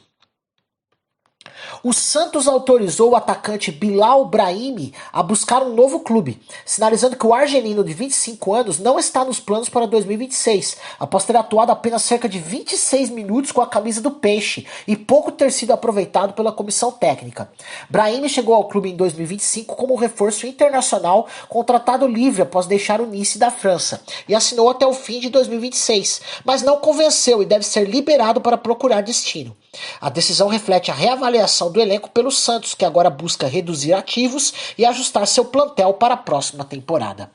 [SPEAKER 2] O Santos autorizou o atacante Bilal Brahimi a buscar um novo clube, sinalizando que o argelino de 25 anos não está nos planos para 2026, após ter atuado apenas cerca de 26 minutos com a camisa do Peixe e pouco ter sido aproveitado pela comissão técnica. Brahimi chegou ao clube em 2025 como reforço internacional, contratado livre após deixar o Nice da França, e assinou até o fim de 2026, mas não convenceu e deve ser liberado para procurar destino. A decisão reflete a reavaliação do elenco pelo Santos, que agora busca reduzir ativos e ajustar seu plantel para a próxima temporada.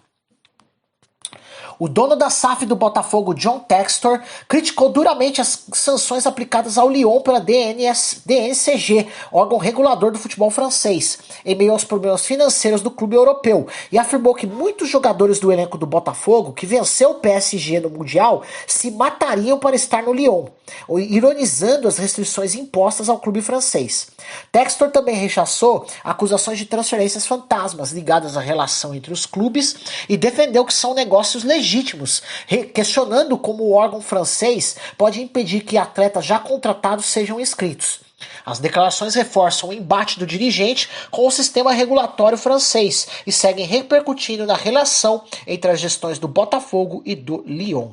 [SPEAKER 2] O dono da SAF do Botafogo, John Textor, criticou duramente as sanções aplicadas ao Lyon pela DNCG, órgão regulador do futebol francês, em meio aos problemas financeiros do clube europeu, e afirmou que muitos jogadores do elenco do Botafogo, que venceu o PSG no Mundial, se matariam para estar no Lyon, ironizando as restrições impostas ao clube francês. Textor também rechaçou acusações de transferências fantasmas ligadas à relação entre os clubes e defendeu que são negócios legítimos, questionando como o órgão francês pode impedir que atletas já contratados sejam inscritos. As declarações reforçam o embate do dirigente com o sistema regulatório francês e seguem repercutindo na relação entre as gestões do Botafogo e do Lyon.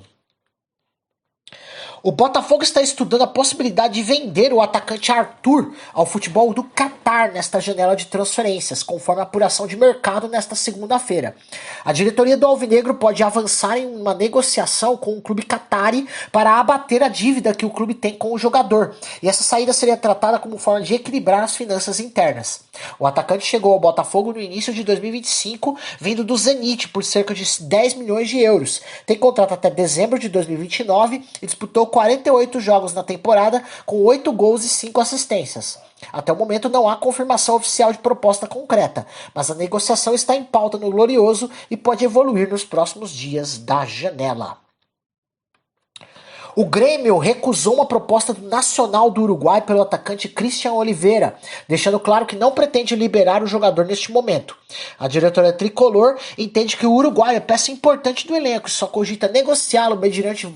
[SPEAKER 2] O Botafogo está estudando a possibilidade de vender o atacante Arthur ao futebol do Catar nesta janela de transferências, conforme a apuração de mercado nesta segunda-feira. A diretoria do Alvinegro pode avançar em uma negociação com o clube catari para abater a dívida que o clube tem com o jogador, e essa saída seria tratada como forma de equilibrar as finanças internas. O atacante chegou ao Botafogo no início de 2025, vindo do Zenit por cerca de 10 milhões de euros. Tem contrato até dezembro de 2029 e disputou 48 jogos na temporada, com 8 gols e 5 assistências. Até o momento não há confirmação oficial de proposta concreta, mas a negociação está em pauta no Glorioso e pode evoluir nos próximos dias da janela. O Grêmio recusou uma proposta do Nacional do Uruguai pelo atacante Christian Oliveira, deixando claro que não pretende liberar o jogador neste momento. A diretoria tricolor entende que o Uruguai é peça importante do elenco e só cogita negociá-lo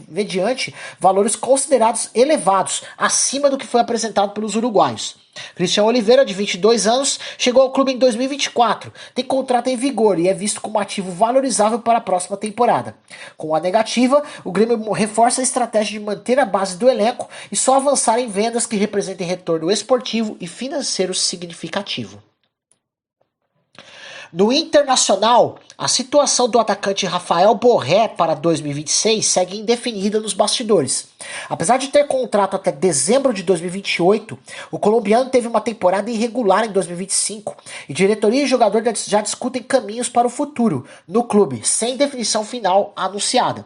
[SPEAKER 2] mediante valores considerados elevados, acima do que foi apresentado pelos uruguaios. Christian Oliveira, de 22 anos, chegou ao clube em 2024, tem contrato em vigor e é visto como ativo valorizável para a próxima temporada. Com a negativa, o Grêmio reforça a estratégia de manter a base do elenco e só avançar em vendas que representem retorno esportivo e financeiro significativo. No Internacional, a situação do atacante Rafael Borré para 2026 segue indefinida nos bastidores. Apesar de ter contrato até dezembro de 2028, o colombiano teve uma temporada irregular em 2025 e diretoria e jogador já discutem caminhos para o futuro no clube, sem definição final anunciada.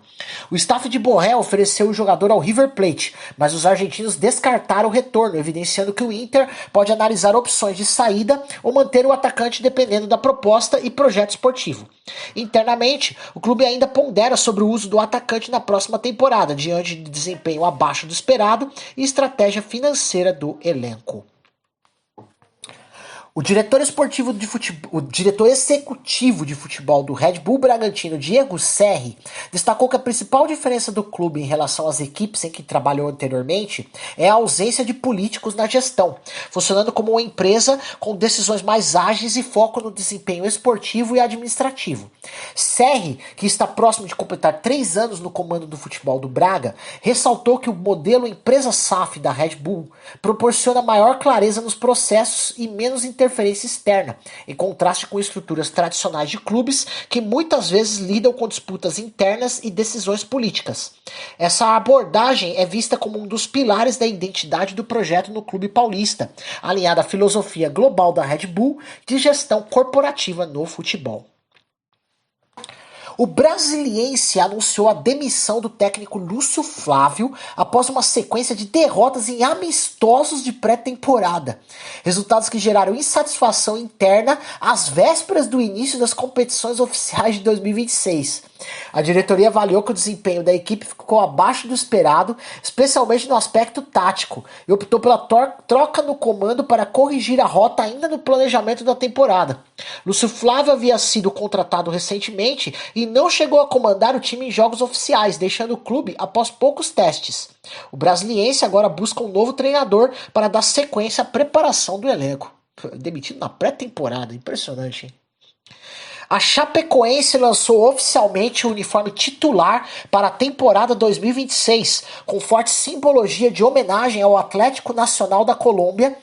[SPEAKER 2] O staff de Borré ofereceu o jogador ao River Plate, mas os argentinos descartaram o retorno, evidenciando que o Inter pode analisar opções de saída ou manter o atacante dependendo da proposta e projeto esportivo. Internamente, o clube ainda pondera sobre o uso do atacante na próxima temporada, diante de desempenho abaixo do esperado e estratégia financeira do elenco. O diretor executivo de futebol do Red Bull Bragantino, Diego Serri, destacou que a principal diferença do clube em relação às equipes em que trabalhou anteriormente é a ausência de políticos na gestão, funcionando como uma empresa com decisões mais ágeis e foco no desempenho esportivo e administrativo. Serri, que está próximo de completar 3 anos no comando do futebol do Braga, ressaltou que o modelo empresa SAF da Red Bull proporciona maior clareza nos processos e menos interferência externa, em contraste com estruturas tradicionais de clubes que muitas vezes lidam com disputas internas e decisões políticas. Essa abordagem é vista como um dos pilares da identidade do projeto no clube paulista, alinhada à filosofia global da Red Bull de gestão corporativa no futebol. O Brasiliense anunciou a demissão do técnico Lúcio Flávio após uma sequência de derrotas em amistosos de pré-temporada. Resultados que geraram insatisfação interna às vésperas do início das competições oficiais de 2026. A diretoria avaliou que o desempenho da equipe ficou abaixo do esperado, especialmente no aspecto tático, e optou pela troca no comando para corrigir a rota ainda no planejamento da temporada. Lúcio Flávio havia sido contratado recentemente e não chegou a comandar o time em jogos oficiais, deixando o clube após poucos testes. O Brasiliense agora busca um novo treinador para dar sequência à preparação do elenco. Demitido na pré-temporada, impressionante, hein? A Chapecoense lançou oficialmente o uniforme titular para a temporada 2026, com forte simbologia de homenagem ao Atlético Nacional da Colômbia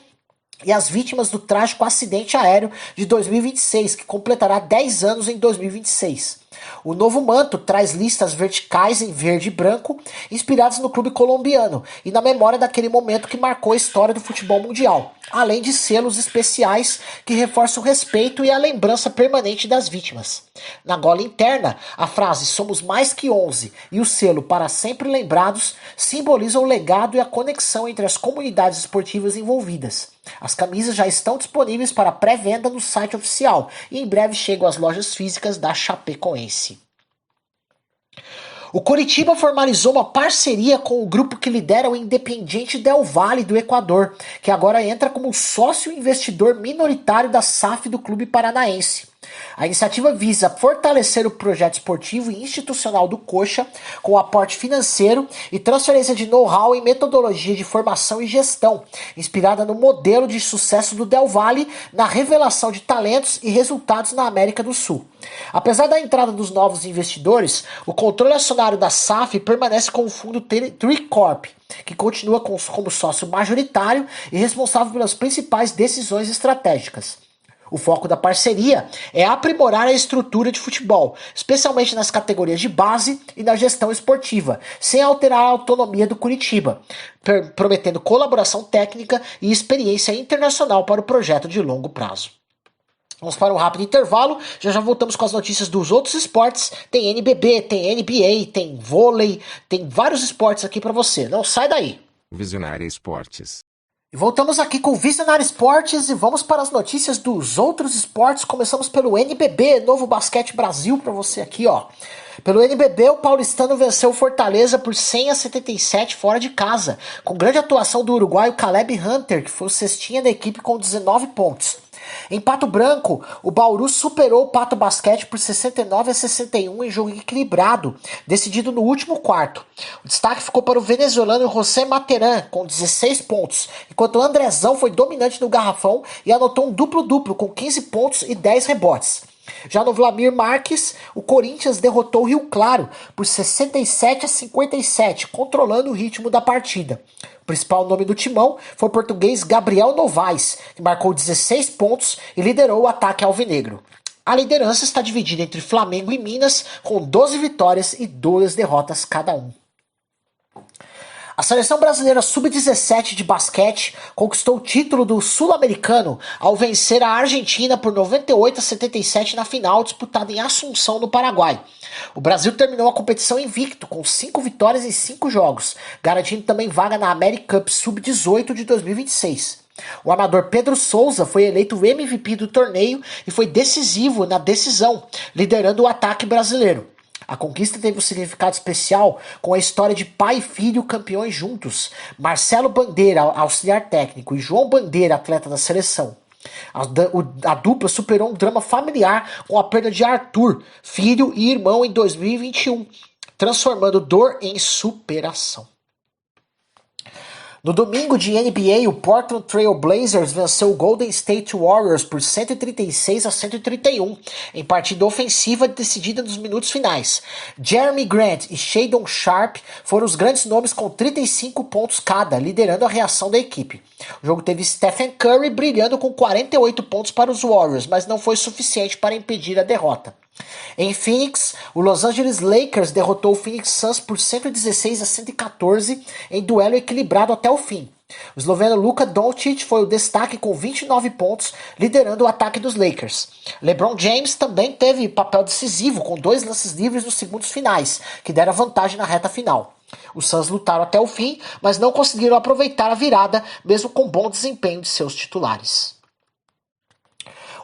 [SPEAKER 2] e às vítimas do trágico acidente aéreo de 2026, que completará 10 anos em 2026. O novo manto traz listas verticais em verde e branco, inspiradas no clube colombiano e na memória daquele momento que marcou a história do futebol mundial, além de selos especiais que reforçam o respeito e a lembrança permanente das vítimas. Na gola interna, a frase "Somos mais que 11" e o selo "Para sempre lembrados" simbolizam o legado e a conexão entre as comunidades esportivas envolvidas. As camisas já estão disponíveis para pré-venda no site oficial e em breve chegam às lojas físicas da Chapecoense. O Coritiba formalizou uma parceria com o grupo que lidera o Independiente Del Valle do Equador, que agora entra como sócio investidor minoritário da SAF do clube paranaense. A iniciativa visa fortalecer o projeto esportivo e institucional do Coxa com aporte financeiro e transferência de know-how em metodologia de formação e gestão, inspirada no modelo de sucesso do Del Valle na revelação de talentos e resultados na América do Sul. Apesar da entrada dos novos investidores, o controle acionário da SAF permanece com o fundo Tricorp, que continua como sócio majoritário e responsável pelas principais decisões estratégicas. O foco da parceria é aprimorar a estrutura de futebol, especialmente nas categorias de base e na gestão esportiva, sem alterar a autonomia do Coritiba, prometendo colaboração técnica e experiência internacional para o projeto de longo prazo. Vamos para um rápido intervalo, já voltamos com as notícias dos outros esportes. Tem NBB, tem NBA, tem vôlei, tem vários esportes aqui para você. Não sai daí.
[SPEAKER 1] Visionária Esportes.
[SPEAKER 2] E voltamos aqui com o Visionário Esportes e vamos para as notícias dos outros esportes. Começamos pelo NBB, Novo Basquete Brasil, para você aqui, ó. Pelo NBB, o paulistano venceu o Fortaleza por 100-77 fora de casa, com grande atuação do uruguaio Caleb Hunter, que foi o cestinha da equipe com 19 pontos. Em Pato Branco, o Bauru superou o Pato Basquete por 69-61 em jogo equilibrado, decidido no último quarto. O destaque ficou para o venezuelano José Materan, com 16 pontos, enquanto o Andrezão foi dominante no garrafão e anotou um duplo-duplo com 15 pontos e 10 rebotes. Já no Vladimir Marques, o Corinthians derrotou o Rio Claro por 67-57, controlando o ritmo da partida. O principal nome do timão foi o português Gabriel Novaes, que marcou 16 pontos e liderou o ataque alvinegro. A liderança está dividida entre Flamengo e Minas, com 12 vitórias e 2 derrotas cada um. A seleção brasileira sub-17 de basquete conquistou o título do Sul-Americano ao vencer a Argentina por 98-77 na final disputada em Assunção, no Paraguai. O Brasil terminou a competição invicto, com 5 vitórias em 5 jogos, garantindo também vaga na America Cup Sub-18 de 2026. O armador Pedro Souza foi eleito o MVP do torneio e foi decisivo na decisão, liderando o ataque brasileiro. A conquista teve um significado especial com a história de pai e filho campeões juntos. Marcelo Bandeira, auxiliar técnico, e João Bandeira, atleta da seleção. A dupla superou um drama familiar com a perda de Arthur, filho e irmão, em 2021, transformando dor em superação. No domingo de NBA, o Portland Trail Blazers venceu o Golden State Warriors por 136-131, em partida ofensiva decidida nos minutos finais. Jeremy Grant e Shadon Sharp foram os grandes nomes com 35 pontos cada, liderando a reação da equipe. O jogo teve Stephen Curry brilhando com 48 pontos para os Warriors, mas não foi suficiente para impedir a derrota. Em Phoenix, o Los Angeles Lakers derrotou o Phoenix Suns por 116-114 em duelo equilibrado até o fim. O esloveno Luka Doncic foi o destaque com 29 pontos, liderando o ataque dos Lakers. LeBron James também teve papel decisivo com 2 lances livres nos segundos finais, que deram vantagem na reta final. Os Suns lutaram até o fim, mas não conseguiram aproveitar a virada, mesmo com bom desempenho de seus titulares.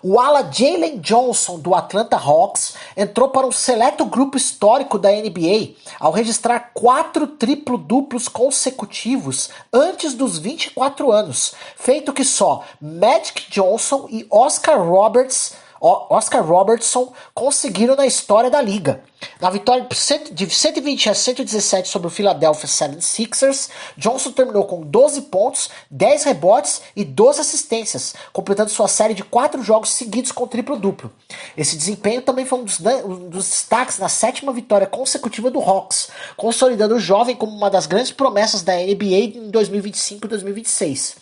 [SPEAKER 2] O ala Jalen Johnson, do Atlanta Hawks, entrou para um seleto grupo histórico da NBA ao registrar 4 triplo-duplos consecutivos antes dos 24 anos, feito que só Magic Johnson e Oscar Robertson conseguiram na história da liga. Na vitória de 120-117 sobre o Philadelphia 76ers, Johnson terminou com 12 pontos, 10 rebotes e 12 assistências, completando sua série de 4 jogos seguidos com triplo-duplo. Esse desempenho também foi um dos destaques na 7ª vitória consecutiva do Hawks, consolidando o jovem como uma das grandes promessas da NBA em 2025 e 2026.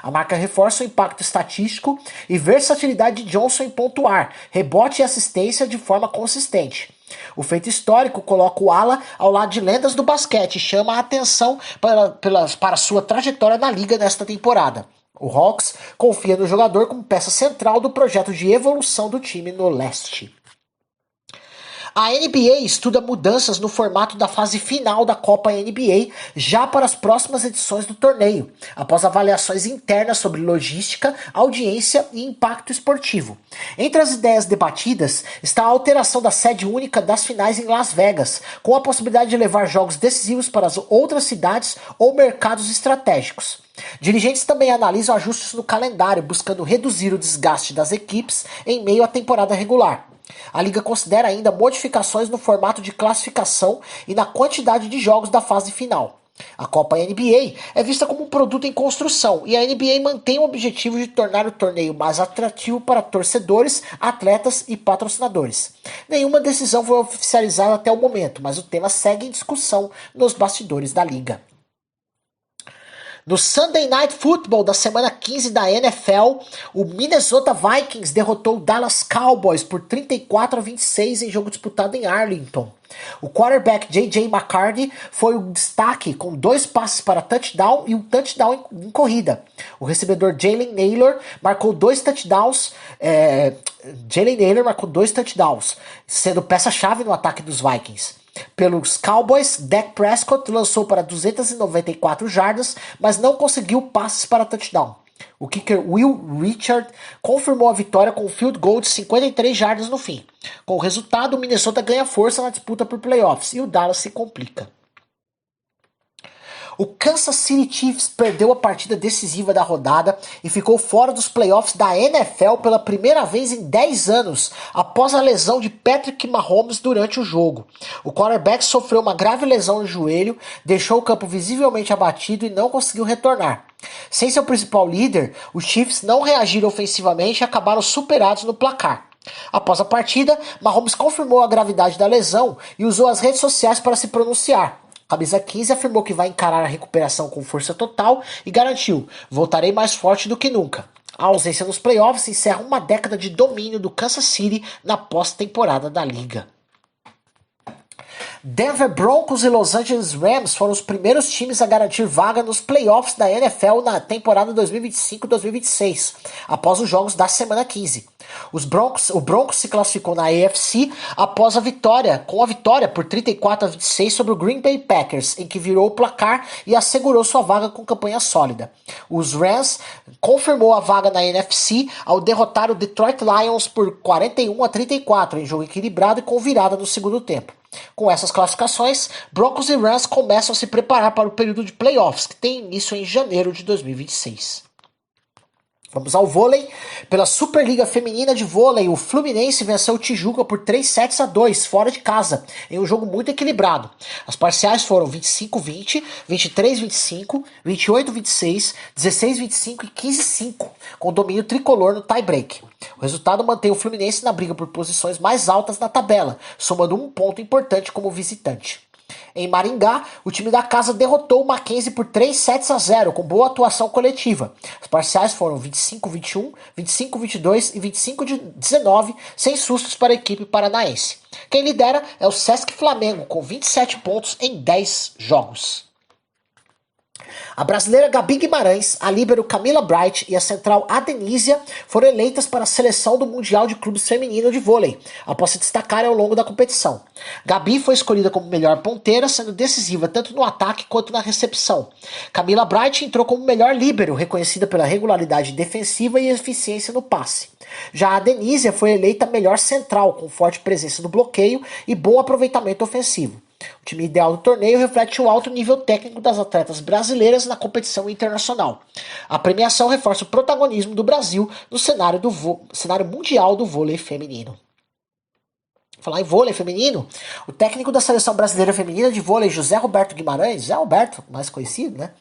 [SPEAKER 2] A marca reforça o impacto estatístico e versatilidade de Johnson em pontuar, rebote e assistência de forma consistente. O feito histórico coloca o ala ao lado de lendas do basquete e chama a atenção para sua trajetória na liga nesta temporada. O Hawks confia no jogador como peça central do projeto de evolução do time no leste. A NBA estuda mudanças no formato da fase final da Copa NBA já para as próximas edições do torneio, após avaliações internas sobre logística, audiência e impacto esportivo. Entre as ideias debatidas está a alteração da sede única das finais em Las Vegas, com a possibilidade de levar jogos decisivos para as outras cidades ou mercados estratégicos. Dirigentes também analisam ajustes no calendário, buscando reduzir o desgaste das equipes em meio à temporada regular. A liga considera ainda modificações no formato de classificação e na quantidade de jogos da fase final. A Copa NBA é vista como um produto em construção e a NBA mantém o objetivo de tornar o torneio mais atrativo para torcedores, atletas e patrocinadores. Nenhuma decisão foi oficializada até o momento, mas o tema segue em discussão nos bastidores da liga. No Sunday Night Football da semana 15 da NFL, o Minnesota Vikings derrotou o Dallas Cowboys por 34-26 em jogo disputado em Arlington. O quarterback J.J. McCarthy foi o destaque com 2 passes para touchdown e um touchdown em corrida. O recebedor Jalen Nailor marcou 2 touchdowns, sendo peça-chave no ataque dos Vikings. Pelos Cowboys, Dak Prescott lançou para 294 jardas, mas não conseguiu passes para touchdown. O kicker Will Richard confirmou a vitória com um field goal de 53 jardas no fim. Com o resultado, o Minnesota ganha força na disputa por playoffs e o Dallas se complica. O Kansas City Chiefs perdeu a partida decisiva da rodada e ficou fora dos playoffs da NFL pela primeira vez em 10 anos, após a lesão de Patrick Mahomes durante o jogo. O quarterback sofreu uma grave lesão no joelho, deixou o campo visivelmente abatido e não conseguiu retornar. Sem seu principal líder, os Chiefs não reagiram ofensivamente e acabaram superados no placar. Após a partida, Mahomes confirmou a gravidade da lesão e usou as redes sociais para se pronunciar. Camisa 15 afirmou que vai encarar a recuperação com força total e garantiu: "Voltarei mais forte do que nunca." A ausência nos playoffs encerra uma década de domínio do Kansas City na pós-temporada da liga. Denver Broncos e Los Angeles Rams foram os primeiros times a garantir vaga nos playoffs da NFL na temporada 2025-2026, após os jogos da semana 15. O Broncos se classificou na AFC após com a vitória por 34-26 sobre o Green Bay Packers, em que virou o placar e assegurou sua vaga com campanha sólida. Os Rams confirmou a vaga na NFC ao derrotar o Detroit Lions por 41-34 em jogo equilibrado e com virada no segundo tempo. Com essas classificações, Broncos e Rams começam a se preparar para o período de playoffs, que tem início em janeiro de 2026. Vamos ao vôlei. Pela Superliga Feminina de Vôlei, o Fluminense venceu o Tijuca por 3-2 fora de casa, em um jogo muito equilibrado. As parciais foram 25-20, 23-25, 28-26, 16-25 e 15-5, com domínio tricolor no tie-break. O resultado mantém o Fluminense na briga por posições mais altas na tabela, somando um ponto importante como visitante. Em Maringá, o time da casa derrotou o Mackenzie por 3-0, com boa atuação coletiva. Os parciais foram 25-21, 25-22 e 25-19, sem sustos para a equipe paranaense. Quem lidera é o Sesc Flamengo, com 27 pontos em 10 jogos. A brasileira Gabi Guimarães, a líbero Camila Bright e a central Adenísia foram eleitas para a seleção do Mundial de Clubes Feminino de Vôlei, após se destacarem ao longo da competição. Gabi foi escolhida como melhor ponteira, sendo decisiva tanto no ataque quanto na recepção. Camila Bright entrou como melhor líbero, reconhecida pela regularidade defensiva e eficiência no passe. Já a Adenísia foi eleita melhor central, com forte presença no bloqueio e bom aproveitamento ofensivo. O time ideal do torneio reflete o alto nível técnico das atletas brasileiras na competição internacional. A premiação reforça o protagonismo do Brasil no cenário mundial do vôlei feminino. Falar em vôlei feminino, o técnico da seleção brasileira feminina de vôlei, José Roberto Guimarães, Zé Roberto, mais conhecido, né?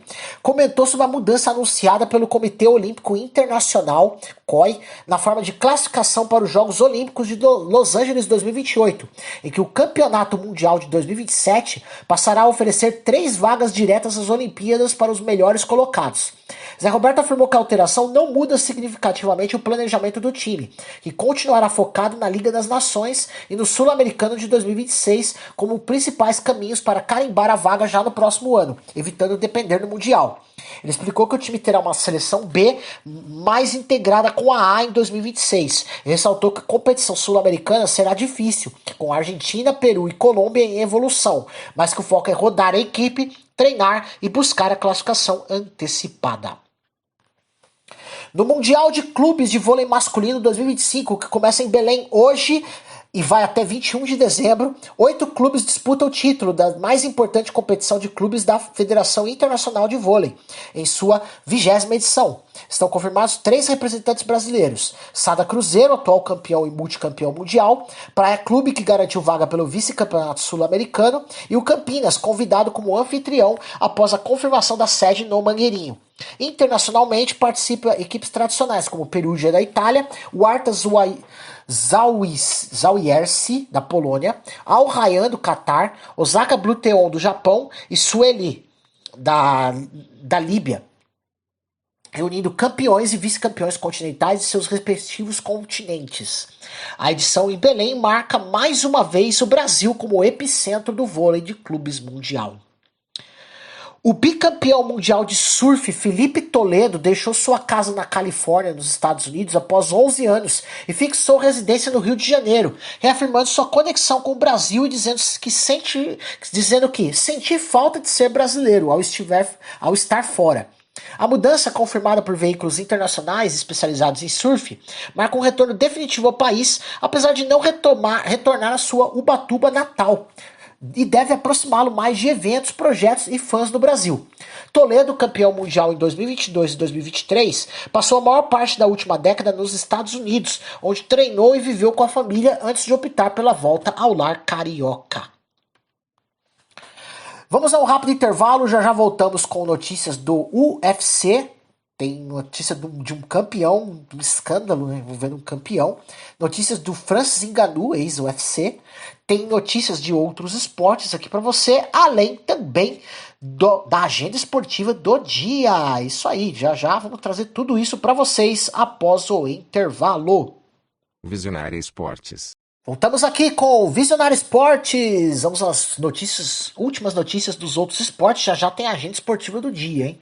[SPEAKER 2] Comentou sobre a mudança anunciada pelo Comitê Olímpico Internacional, COI, na forma de classificação para os Jogos Olímpicos de Los Angeles 2028, em que o Campeonato Mundial de 2027 passará a oferecer 3 vagas diretas às Olimpíadas para os melhores colocados. Zé Roberto afirmou que a alteração não muda significativamente o planejamento do time, que continuará focado na Liga das Nações e no Sul-Americano de 2026 como principais caminhos para carimbar a vaga já no próximo ano, evitando depender do Mundial. Ele explicou que o time terá uma seleção B mais integrada com a A em 2026. E ressaltou que a competição sul-americana será difícil, com Argentina, Peru e Colômbia em evolução, mas que o foco é rodar a equipe, treinar e buscar a classificação antecipada. No Mundial de Clubes de Vôlei Masculino 2025, que começa em Belém hoje e vai até 21 de dezembro, 8 clubes disputam o título da mais importante competição de clubes da Federação Internacional de Vôlei, em sua 20ª edição. Estão confirmados 3 representantes brasileiros: Sada Cruzeiro, atual campeão e multicampeão mundial, Praia Clube, que garantiu vaga pelo vice-campeonato sul-americano, e o Campinas, convidado como anfitrião após a confirmação da sede no Mangueirinho. Internacionalmente participam equipes tradicionais como Perugia da Itália, o Arta Zawiercie da Polônia, Al Rayyan do Catar, Osaka Bluteon do Japão e Sueli da Líbia, reunindo campeões e vice-campeões continentais de seus respectivos continentes. A edição em Belém marca mais uma vez o Brasil como epicentro do vôlei de clubes mundial. O bicampeão mundial de surf Felipe Toledo deixou sua casa na Califórnia, nos Estados Unidos, após 11 anos e fixou residência no Rio de Janeiro, reafirmando sua conexão com o Brasil e dizendo que sentir falta de ser brasileiro ao estar fora. A mudança, confirmada por veículos internacionais especializados em surf, marca um retorno definitivo ao país, apesar de não retornar à sua Ubatuba natal, e deve aproximá-lo mais de eventos, projetos e fãs no Brasil. Toledo, campeão mundial em 2022 e 2023, passou a maior parte da última década nos Estados Unidos, onde treinou e viveu com a família antes de optar pela volta ao lar carioca. Vamos a um rápido intervalo, já voltamos com notícias do UFC. Tem notícia de um campeão, um escândalo envolvendo um campeão. Notícias do Francis Ngannou, ex-UFC. Tem notícias de outros esportes aqui para você, além também da agenda esportiva do dia. Isso aí, já vamos trazer tudo isso para vocês após o intervalo.
[SPEAKER 1] Visionária Esportes.
[SPEAKER 2] Voltamos aqui com o Visionário Esportes. Vamos às últimas notícias dos outros esportes. Já tem a agenda esportiva do dia, hein?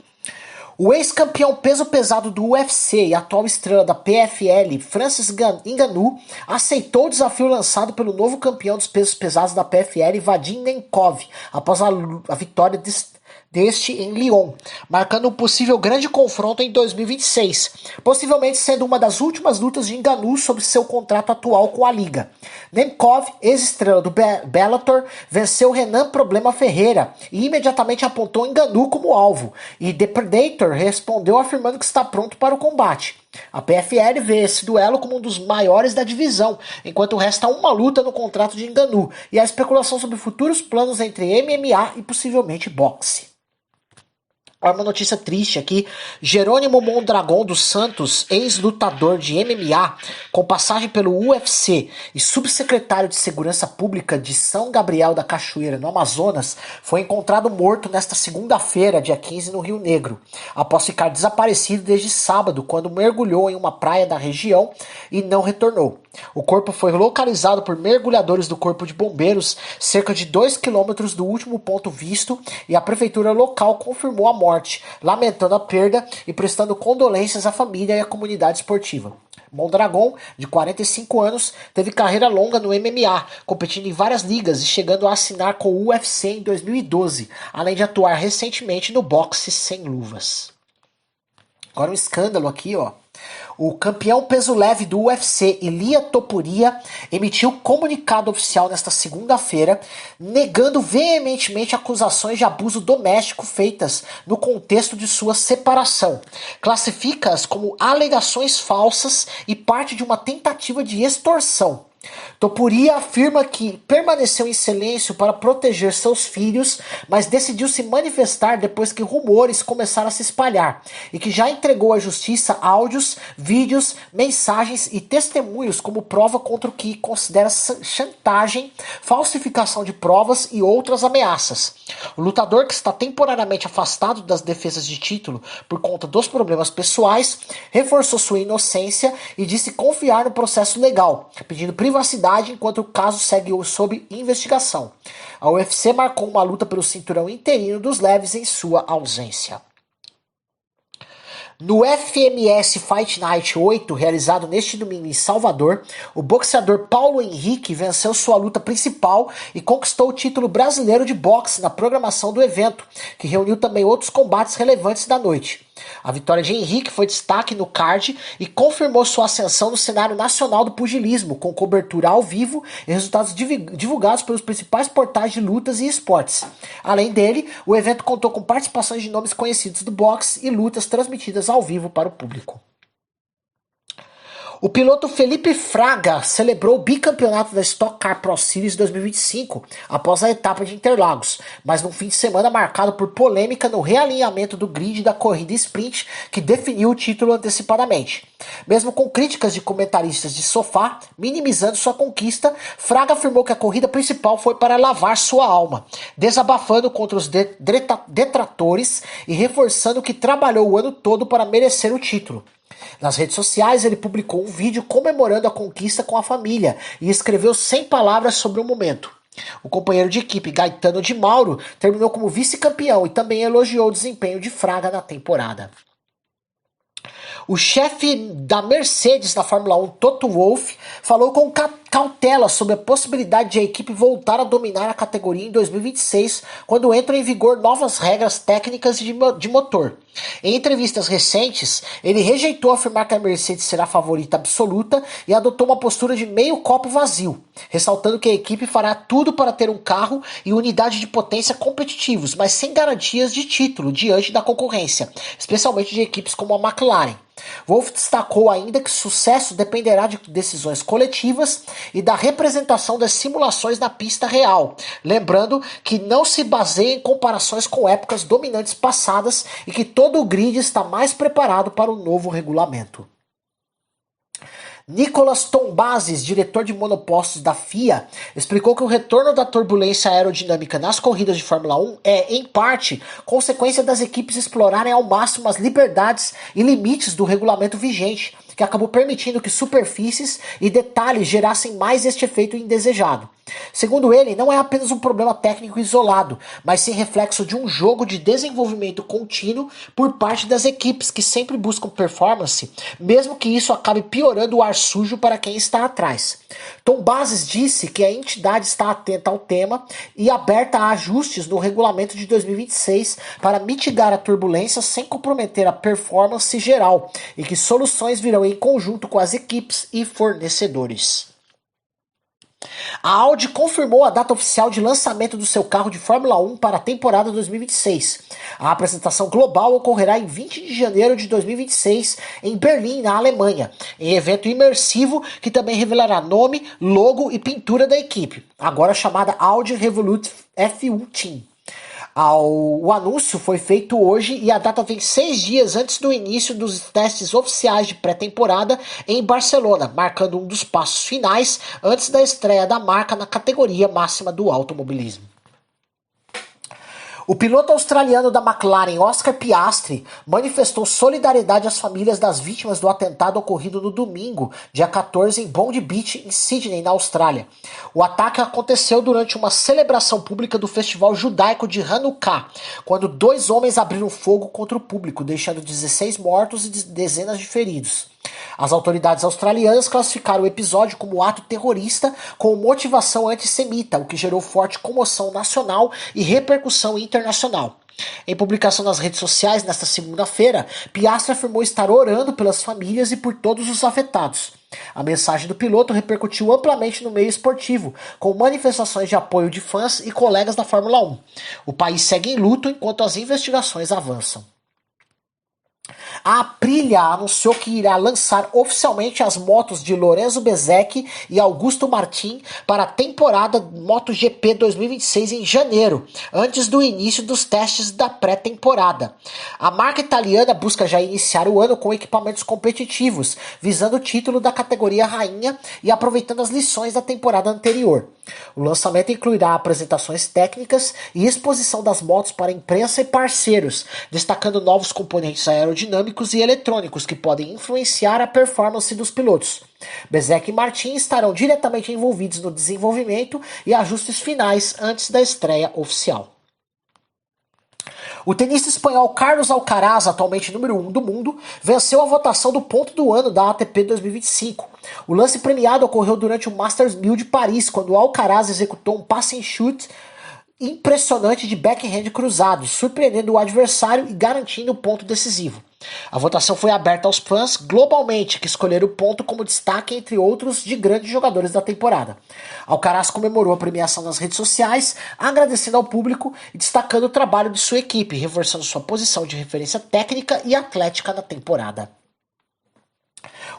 [SPEAKER 2] O ex-campeão peso pesado do UFC e atual estrela da PFL, Francis Ngannou, aceitou o desafio lançado pelo novo campeão dos pesos pesados da PFL, Vadim Nemkov, após a vitória deste em Lyon, marcando um possível grande confronto em 2026, possivelmente sendo uma das últimas lutas de Ngannou sobre seu contrato atual com a liga. Nemkov, ex-estrela do Bellator, venceu Renan Problema Ferreira e imediatamente apontou Ngannou como alvo, e The Predator respondeu afirmando que está pronto para o combate. A PFL vê esse duelo como um dos maiores da divisão, enquanto resta uma luta no contrato de Ngannou e a especulação sobre futuros planos entre MMA e possivelmente boxe. Olha uma notícia triste aqui. Jerônimo Mondragon dos Santos, ex-lutador de MMA, com passagem pelo UFC e subsecretário de Segurança Pública de São Gabriel da Cachoeira, no Amazonas, foi encontrado morto nesta segunda-feira, dia 15, no Rio Negro, após ficar desaparecido desde sábado, quando mergulhou em uma praia da região e não retornou. O corpo foi localizado por mergulhadores do Corpo de Bombeiros, cerca de 2 quilômetros do último ponto visto, e a prefeitura local confirmou a morte, lamentando a perda e prestando condolências à família e à comunidade esportiva. Mondragon, de 45 anos, teve carreira longa no MMA, competindo em várias ligas e chegando a assinar com o UFC em 2012, além de atuar recentemente no boxe sem luvas. Agora um escândalo aqui, ó. O campeão peso leve do UFC, Ilia Topuria, emitiu comunicado oficial nesta segunda-feira, negando veementemente acusações de abuso doméstico feitas no contexto de sua separação. Classifica-as como alegações falsas e parte de uma tentativa de extorsão. Topuria afirma que permaneceu em silêncio para proteger seus filhos, mas decidiu se manifestar depois que rumores começaram a se espalhar, e que já entregou à justiça áudios, vídeos, mensagens e testemunhos como prova contra o que considera chantagem, falsificação de provas e outras ameaças. O lutador, que está temporariamente afastado das defesas de título por conta dos problemas pessoais, reforçou sua inocência e disse confiar no processo legal, pedindo privacidade enquanto o caso segue sob investigação. A UFC marcou uma luta pelo cinturão interino dos leves em sua ausência. No FMS Fight Night 8, realizado neste domingo em Salvador, o boxeador Paulo Henrique venceu sua luta principal e conquistou o título brasileiro de boxe na programação do evento, que reuniu também outros combates relevantes da noite. A vitória de Henrique foi destaque no card e confirmou sua ascensão no cenário nacional do pugilismo, com cobertura ao vivo e resultados divulgados pelos principais portais de lutas e esportes. Além dele, o evento contou com participações de nomes conhecidos do boxe e lutas transmitidas ao vivo para o público. O piloto Felipe Fraga celebrou o bicampeonato da Stock Car Pro Series 2025 após a etapa de Interlagos, mas num fim de semana marcado por polêmica no realinhamento do grid da corrida sprint que definiu o título antecipadamente. Mesmo com críticas de comentaristas de sofá minimizando sua conquista, Fraga afirmou que a corrida principal foi para lavar sua alma, desabafando contra os detratores e reforçando que trabalhou o ano todo para merecer o título. Nas redes sociais, ele publicou um vídeo comemorando a conquista com a família e escreveu 100 palavras sobre o momento. O companheiro de equipe, Gaetano de Mauro, terminou como vice-campeão e também elogiou o desempenho de Fraga na temporada. O chefe da Mercedes na Fórmula 1, Toto Wolff, falou com cautela sobre a possibilidade de a equipe voltar a dominar a categoria em 2026, quando entram em vigor novas regras técnicas de motor. Em entrevistas recentes, ele rejeitou afirmar que a Mercedes será a favorita absoluta e adotou uma postura de meio copo vazio, ressaltando que a equipe fará tudo para ter um carro e unidade de potência competitivos, mas sem garantias de título diante da concorrência, especialmente de equipes como a McLaren. Wolff destacou ainda que sucesso dependerá de decisões coletivas e da representação das simulações na pista real, lembrando que não se baseia em comparações com épocas dominantes passadas e que todo o grid está mais preparado para o novo regulamento. Nicolas Tombazis, diretor de monopostos da FIA, explicou que o retorno da turbulência aerodinâmica nas corridas de Fórmula 1 é, em parte, consequência das equipes explorarem ao máximo as liberdades e limites do regulamento vigente, que acabou permitindo que superfícies e detalhes gerassem mais este efeito indesejado. Segundo ele, não é apenas um problema técnico isolado, mas sim reflexo de um jogo de desenvolvimento contínuo por parte das equipes que sempre buscam performance, mesmo que isso acabe piorando o ar sujo para quem está atrás. Tombazis disse que a entidade está atenta ao tema e aberta a ajustes no regulamento de 2026 para mitigar a turbulência sem comprometer a performance geral e que soluções virão em conjunto com as equipes e fornecedores. A Audi confirmou a data oficial de lançamento do seu carro de Fórmula 1 para a temporada 2026. A apresentação global ocorrerá em 20 de janeiro de 2026 em Berlim, na Alemanha, em evento imersivo que também revelará nome, logo e pintura da equipe, agora chamada Audi Revolut F1 Team. O anúncio foi feito hoje e a data vem 6 dias antes do início dos testes oficiais de pré-temporada em Barcelona, marcando um dos passos finais antes da estreia da marca na categoria máxima do automobilismo. O piloto australiano da McLaren, Oscar Piastri, manifestou solidariedade às famílias das vítimas do atentado ocorrido no domingo, dia 14, em Bondi Beach, em Sydney, na Austrália. O ataque aconteceu durante uma celebração pública do festival judaico de Hanukkah, quando 2 homens abriram fogo contra o público, deixando 16 mortos e dezenas de feridos. As autoridades australianas classificaram o episódio como ato terrorista com motivação antissemita, o que gerou forte comoção nacional e repercussão internacional. Em publicação nas redes sociais nesta segunda-feira, Piastri afirmou estar orando pelas famílias e por todos os afetados. A mensagem do piloto repercutiu amplamente no meio esportivo, com manifestações de apoio de fãs e colegas da Fórmula 1. O país segue em luto enquanto as investigações avançam. A Aprilia anunciou que irá lançar oficialmente as motos de Lorenzo Bezzecchi e Augusto Martin para a temporada MotoGP 2026 em janeiro, antes do início dos testes da pré-temporada. A marca italiana busca já iniciar o ano com equipamentos competitivos, visando o título da categoria rainha e aproveitando as lições da temporada anterior. O lançamento incluirá apresentações técnicas e exposição das motos para imprensa e parceiros, destacando novos componentes aerodinâmicos e eletrônicos que podem influenciar a performance dos pilotos. Bezzecchi e Martin estarão diretamente envolvidos no desenvolvimento e ajustes finais antes da estreia oficial. O tenista espanhol Carlos Alcaraz, atualmente número 1 do mundo, venceu a votação do ponto do ano da ATP 2025. O lance premiado ocorreu durante o Masters 1000 de Paris, quando Alcaraz executou um pass and shoot impressionante de backhand cruzado, surpreendendo o adversário e garantindo o ponto decisivo. A votação foi aberta aos fãs globalmente, que escolheram o ponto como destaque entre outros de grandes jogadores da temporada. Alcaraz comemorou a premiação nas redes sociais, agradecendo ao público e destacando o trabalho de sua equipe, reforçando sua posição de referência técnica e atlética na temporada.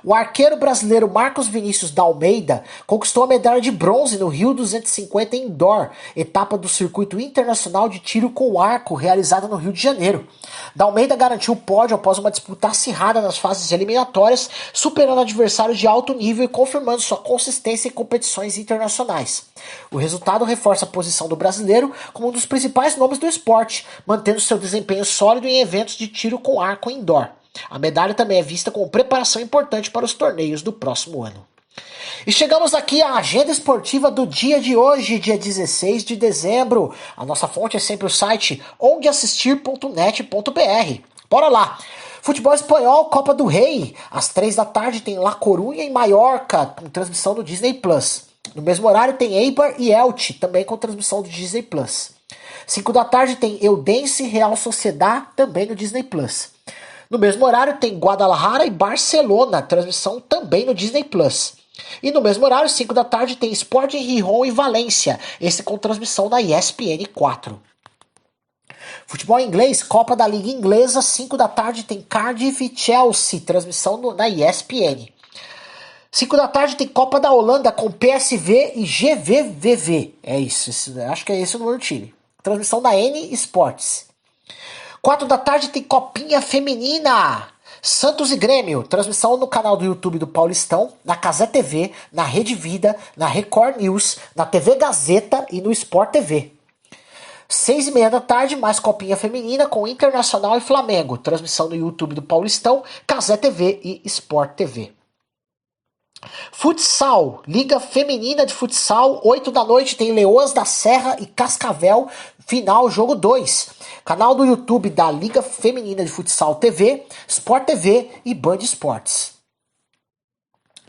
[SPEAKER 2] O arqueiro brasileiro Marcos Vinícius da Almeida conquistou a medalha de bronze no Rio 250 Indoor, etapa do Circuito Internacional de Tiro com Arco, realizada no Rio de Janeiro. Da Almeida garantiu o pódio após uma disputa acirrada nas fases eliminatórias, superando adversários de alto nível e confirmando sua consistência em competições internacionais. O resultado reforça a posição do brasileiro como um dos principais nomes do esporte, mantendo seu desempenho sólido em eventos de tiro com arco indoor. A medalha também é vista como preparação importante para os torneios do próximo ano. E chegamos aqui à agenda esportiva do dia de hoje, dia 16 de dezembro. A nossa fonte é sempre o site ondeassistir.net.br. Bora lá! Futebol espanhol, Copa do Rei. Às 3 da tarde tem La Coruña e Mallorca, com transmissão do Disney+. No mesmo horário tem Eibar e Elche, também com transmissão do Disney+. 5 da tarde tem Eldense e Real Sociedad, também no Disney+. No mesmo horário tem Guadalajara e Barcelona, transmissão também no Disney+. E no mesmo horário, 5 da tarde, tem Sporting Gijón e Valência, esse com transmissão na ESPN 4. Futebol inglês, Copa da Liga Inglesa, 5 da tarde tem Cardiff e Chelsea, transmissão na ESPN. 5 da tarde tem Copa da Holanda com PSV e GVVV. É isso, acho que é esse o número do time. Transmissão da N Sports. 4 da tarde tem Copinha Feminina. Santos e Grêmio, transmissão no canal do YouTube do Paulistão, na Cazé TV, na Rede Vida, na Record News, na TV Gazeta e no Sport TV. 6h30 da tarde, mais Copinha Feminina com Internacional e Flamengo, transmissão no YouTube do Paulistão, Cazé TV e Sport TV. Futsal, Liga Feminina de Futsal, 8 da noite tem Leoas da Serra e Cascavel, final, jogo 2. Canal do YouTube da Liga Feminina de Futsal TV, Sport TV e Band Esportes.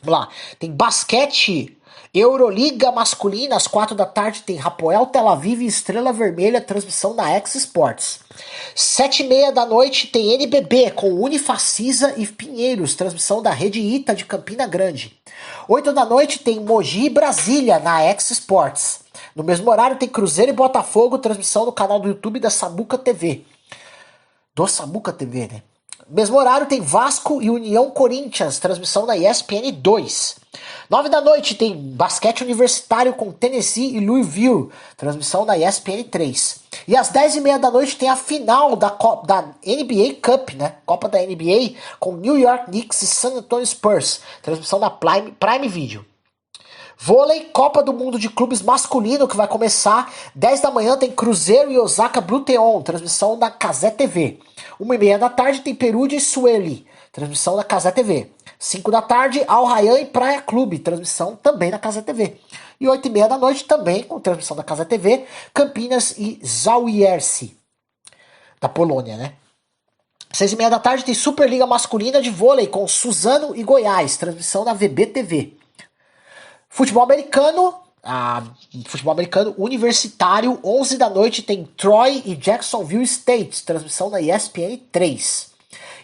[SPEAKER 2] Vamos lá, tem basquete, Euroliga masculina, às 4 da tarde tem Hapoel Tel Aviv e Estrela Vermelha, transmissão da X Sports. 7h30 da noite tem NBB com Unifacisa e Pinheiros, transmissão da Rede Ita de Campina Grande. 8 da noite tem Mogi e Brasília na X Sports. No mesmo horário tem Cruzeiro e Botafogo, transmissão no canal do YouTube da Samuca TV. Do Samuca TV, né? Mesmo horário tem Vasco e União Corinthians, transmissão da ESPN 2. 9 da noite tem basquete universitário com Tennessee e Louisville, transmissão da ESPN 3. E às 10h30 da noite tem a final da NBA Cup, né? Copa da NBA, com New York Knicks e San Antonio Spurs, transmissão da Prime Video. Vôlei, Copa do Mundo de Clubes Masculino, que vai começar 10 da manhã, tem Cruzeiro e Osaka Bluteon, transmissão da Cazé TV. 1h30 da tarde tem Perugia e Sueli, transmissão da Cazé TV. 5 da tarde, Al Rayyan e Praia Clube, transmissão também da Cazé TV. E 8h30 da noite, também com transmissão da Cazé TV, Campinas e Zawiercie, da Polônia, né? 6h30 da tarde tem Superliga Masculina de Vôlei com Suzano e Goiás, transmissão da VB TV. Futebol americano universitário, 11 da noite tem Troy e Jacksonville State, transmissão da ESPN 3.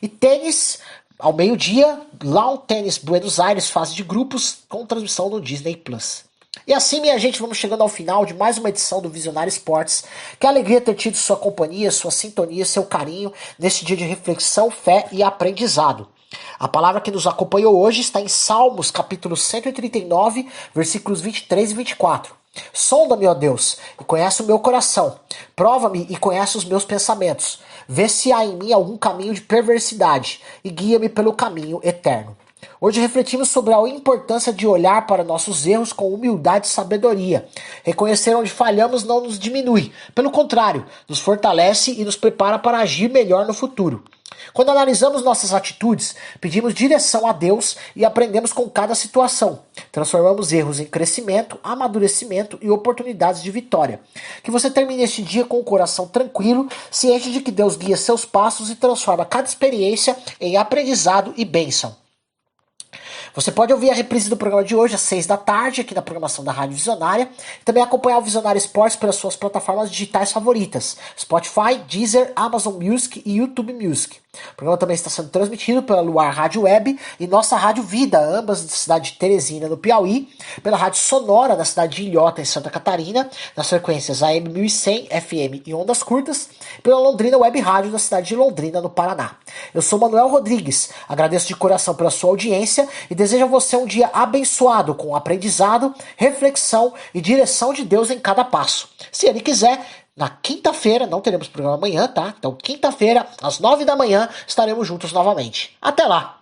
[SPEAKER 2] E tênis, ao meio-dia, Lawn Tennis Buenos Aires, fase de grupos, com transmissão no Disney Plus. E assim, minha gente, vamos chegando ao final de mais uma edição do Visionário Esportes. Que alegria ter tido sua companhia, sua sintonia, seu carinho nesse dia de reflexão, fé e aprendizado. A palavra que nos acompanhou hoje está em Salmos, capítulo 139, versículos 23 e 24. Sonda-me, ó Deus, e conhece o meu coração. Prova-me e conhece os meus pensamentos. Vê se há em mim algum caminho de perversidade e guia-me pelo caminho eterno. Hoje refletimos sobre a importância de olhar para nossos erros com humildade e sabedoria. Reconhecer onde falhamos não nos diminui, pelo contrário, nos fortalece e nos prepara para agir melhor no futuro. Quando analisamos nossas atitudes, pedimos direção a Deus e aprendemos com cada situação. Transformamos erros em crescimento, amadurecimento e oportunidades de vitória. Que você termine este dia com o coração tranquilo, ciente de que Deus guia seus passos e transforma cada experiência em aprendizado e bênção. Você pode ouvir a reprise do programa de hoje às 6 da tarde, aqui na programação da Rádio Visionária, e também acompanhar o Visionário Esportes pelas suas plataformas digitais favoritas, Spotify, Deezer, Amazon Music e YouTube Music. O programa também está sendo transmitido pela Luar Rádio Web e nossa Rádio Vida, ambas da cidade de Teresina, no Piauí, pela Rádio Sonora, da cidade de Ilhota, em Santa Catarina, nas frequências AM 1100, FM e ondas curtas, pela Londrina Web Rádio, da cidade de Londrina, no Paraná. Eu sou Manuel Rodrigues, agradeço de coração pela sua audiência e desejo a você um dia abençoado com aprendizado, reflexão e direção de Deus em cada passo. Se Ele quiser, na quinta-feira, não teremos programa amanhã, tá? Então, quinta-feira, às 9 da manhã, estaremos juntos novamente. Até lá!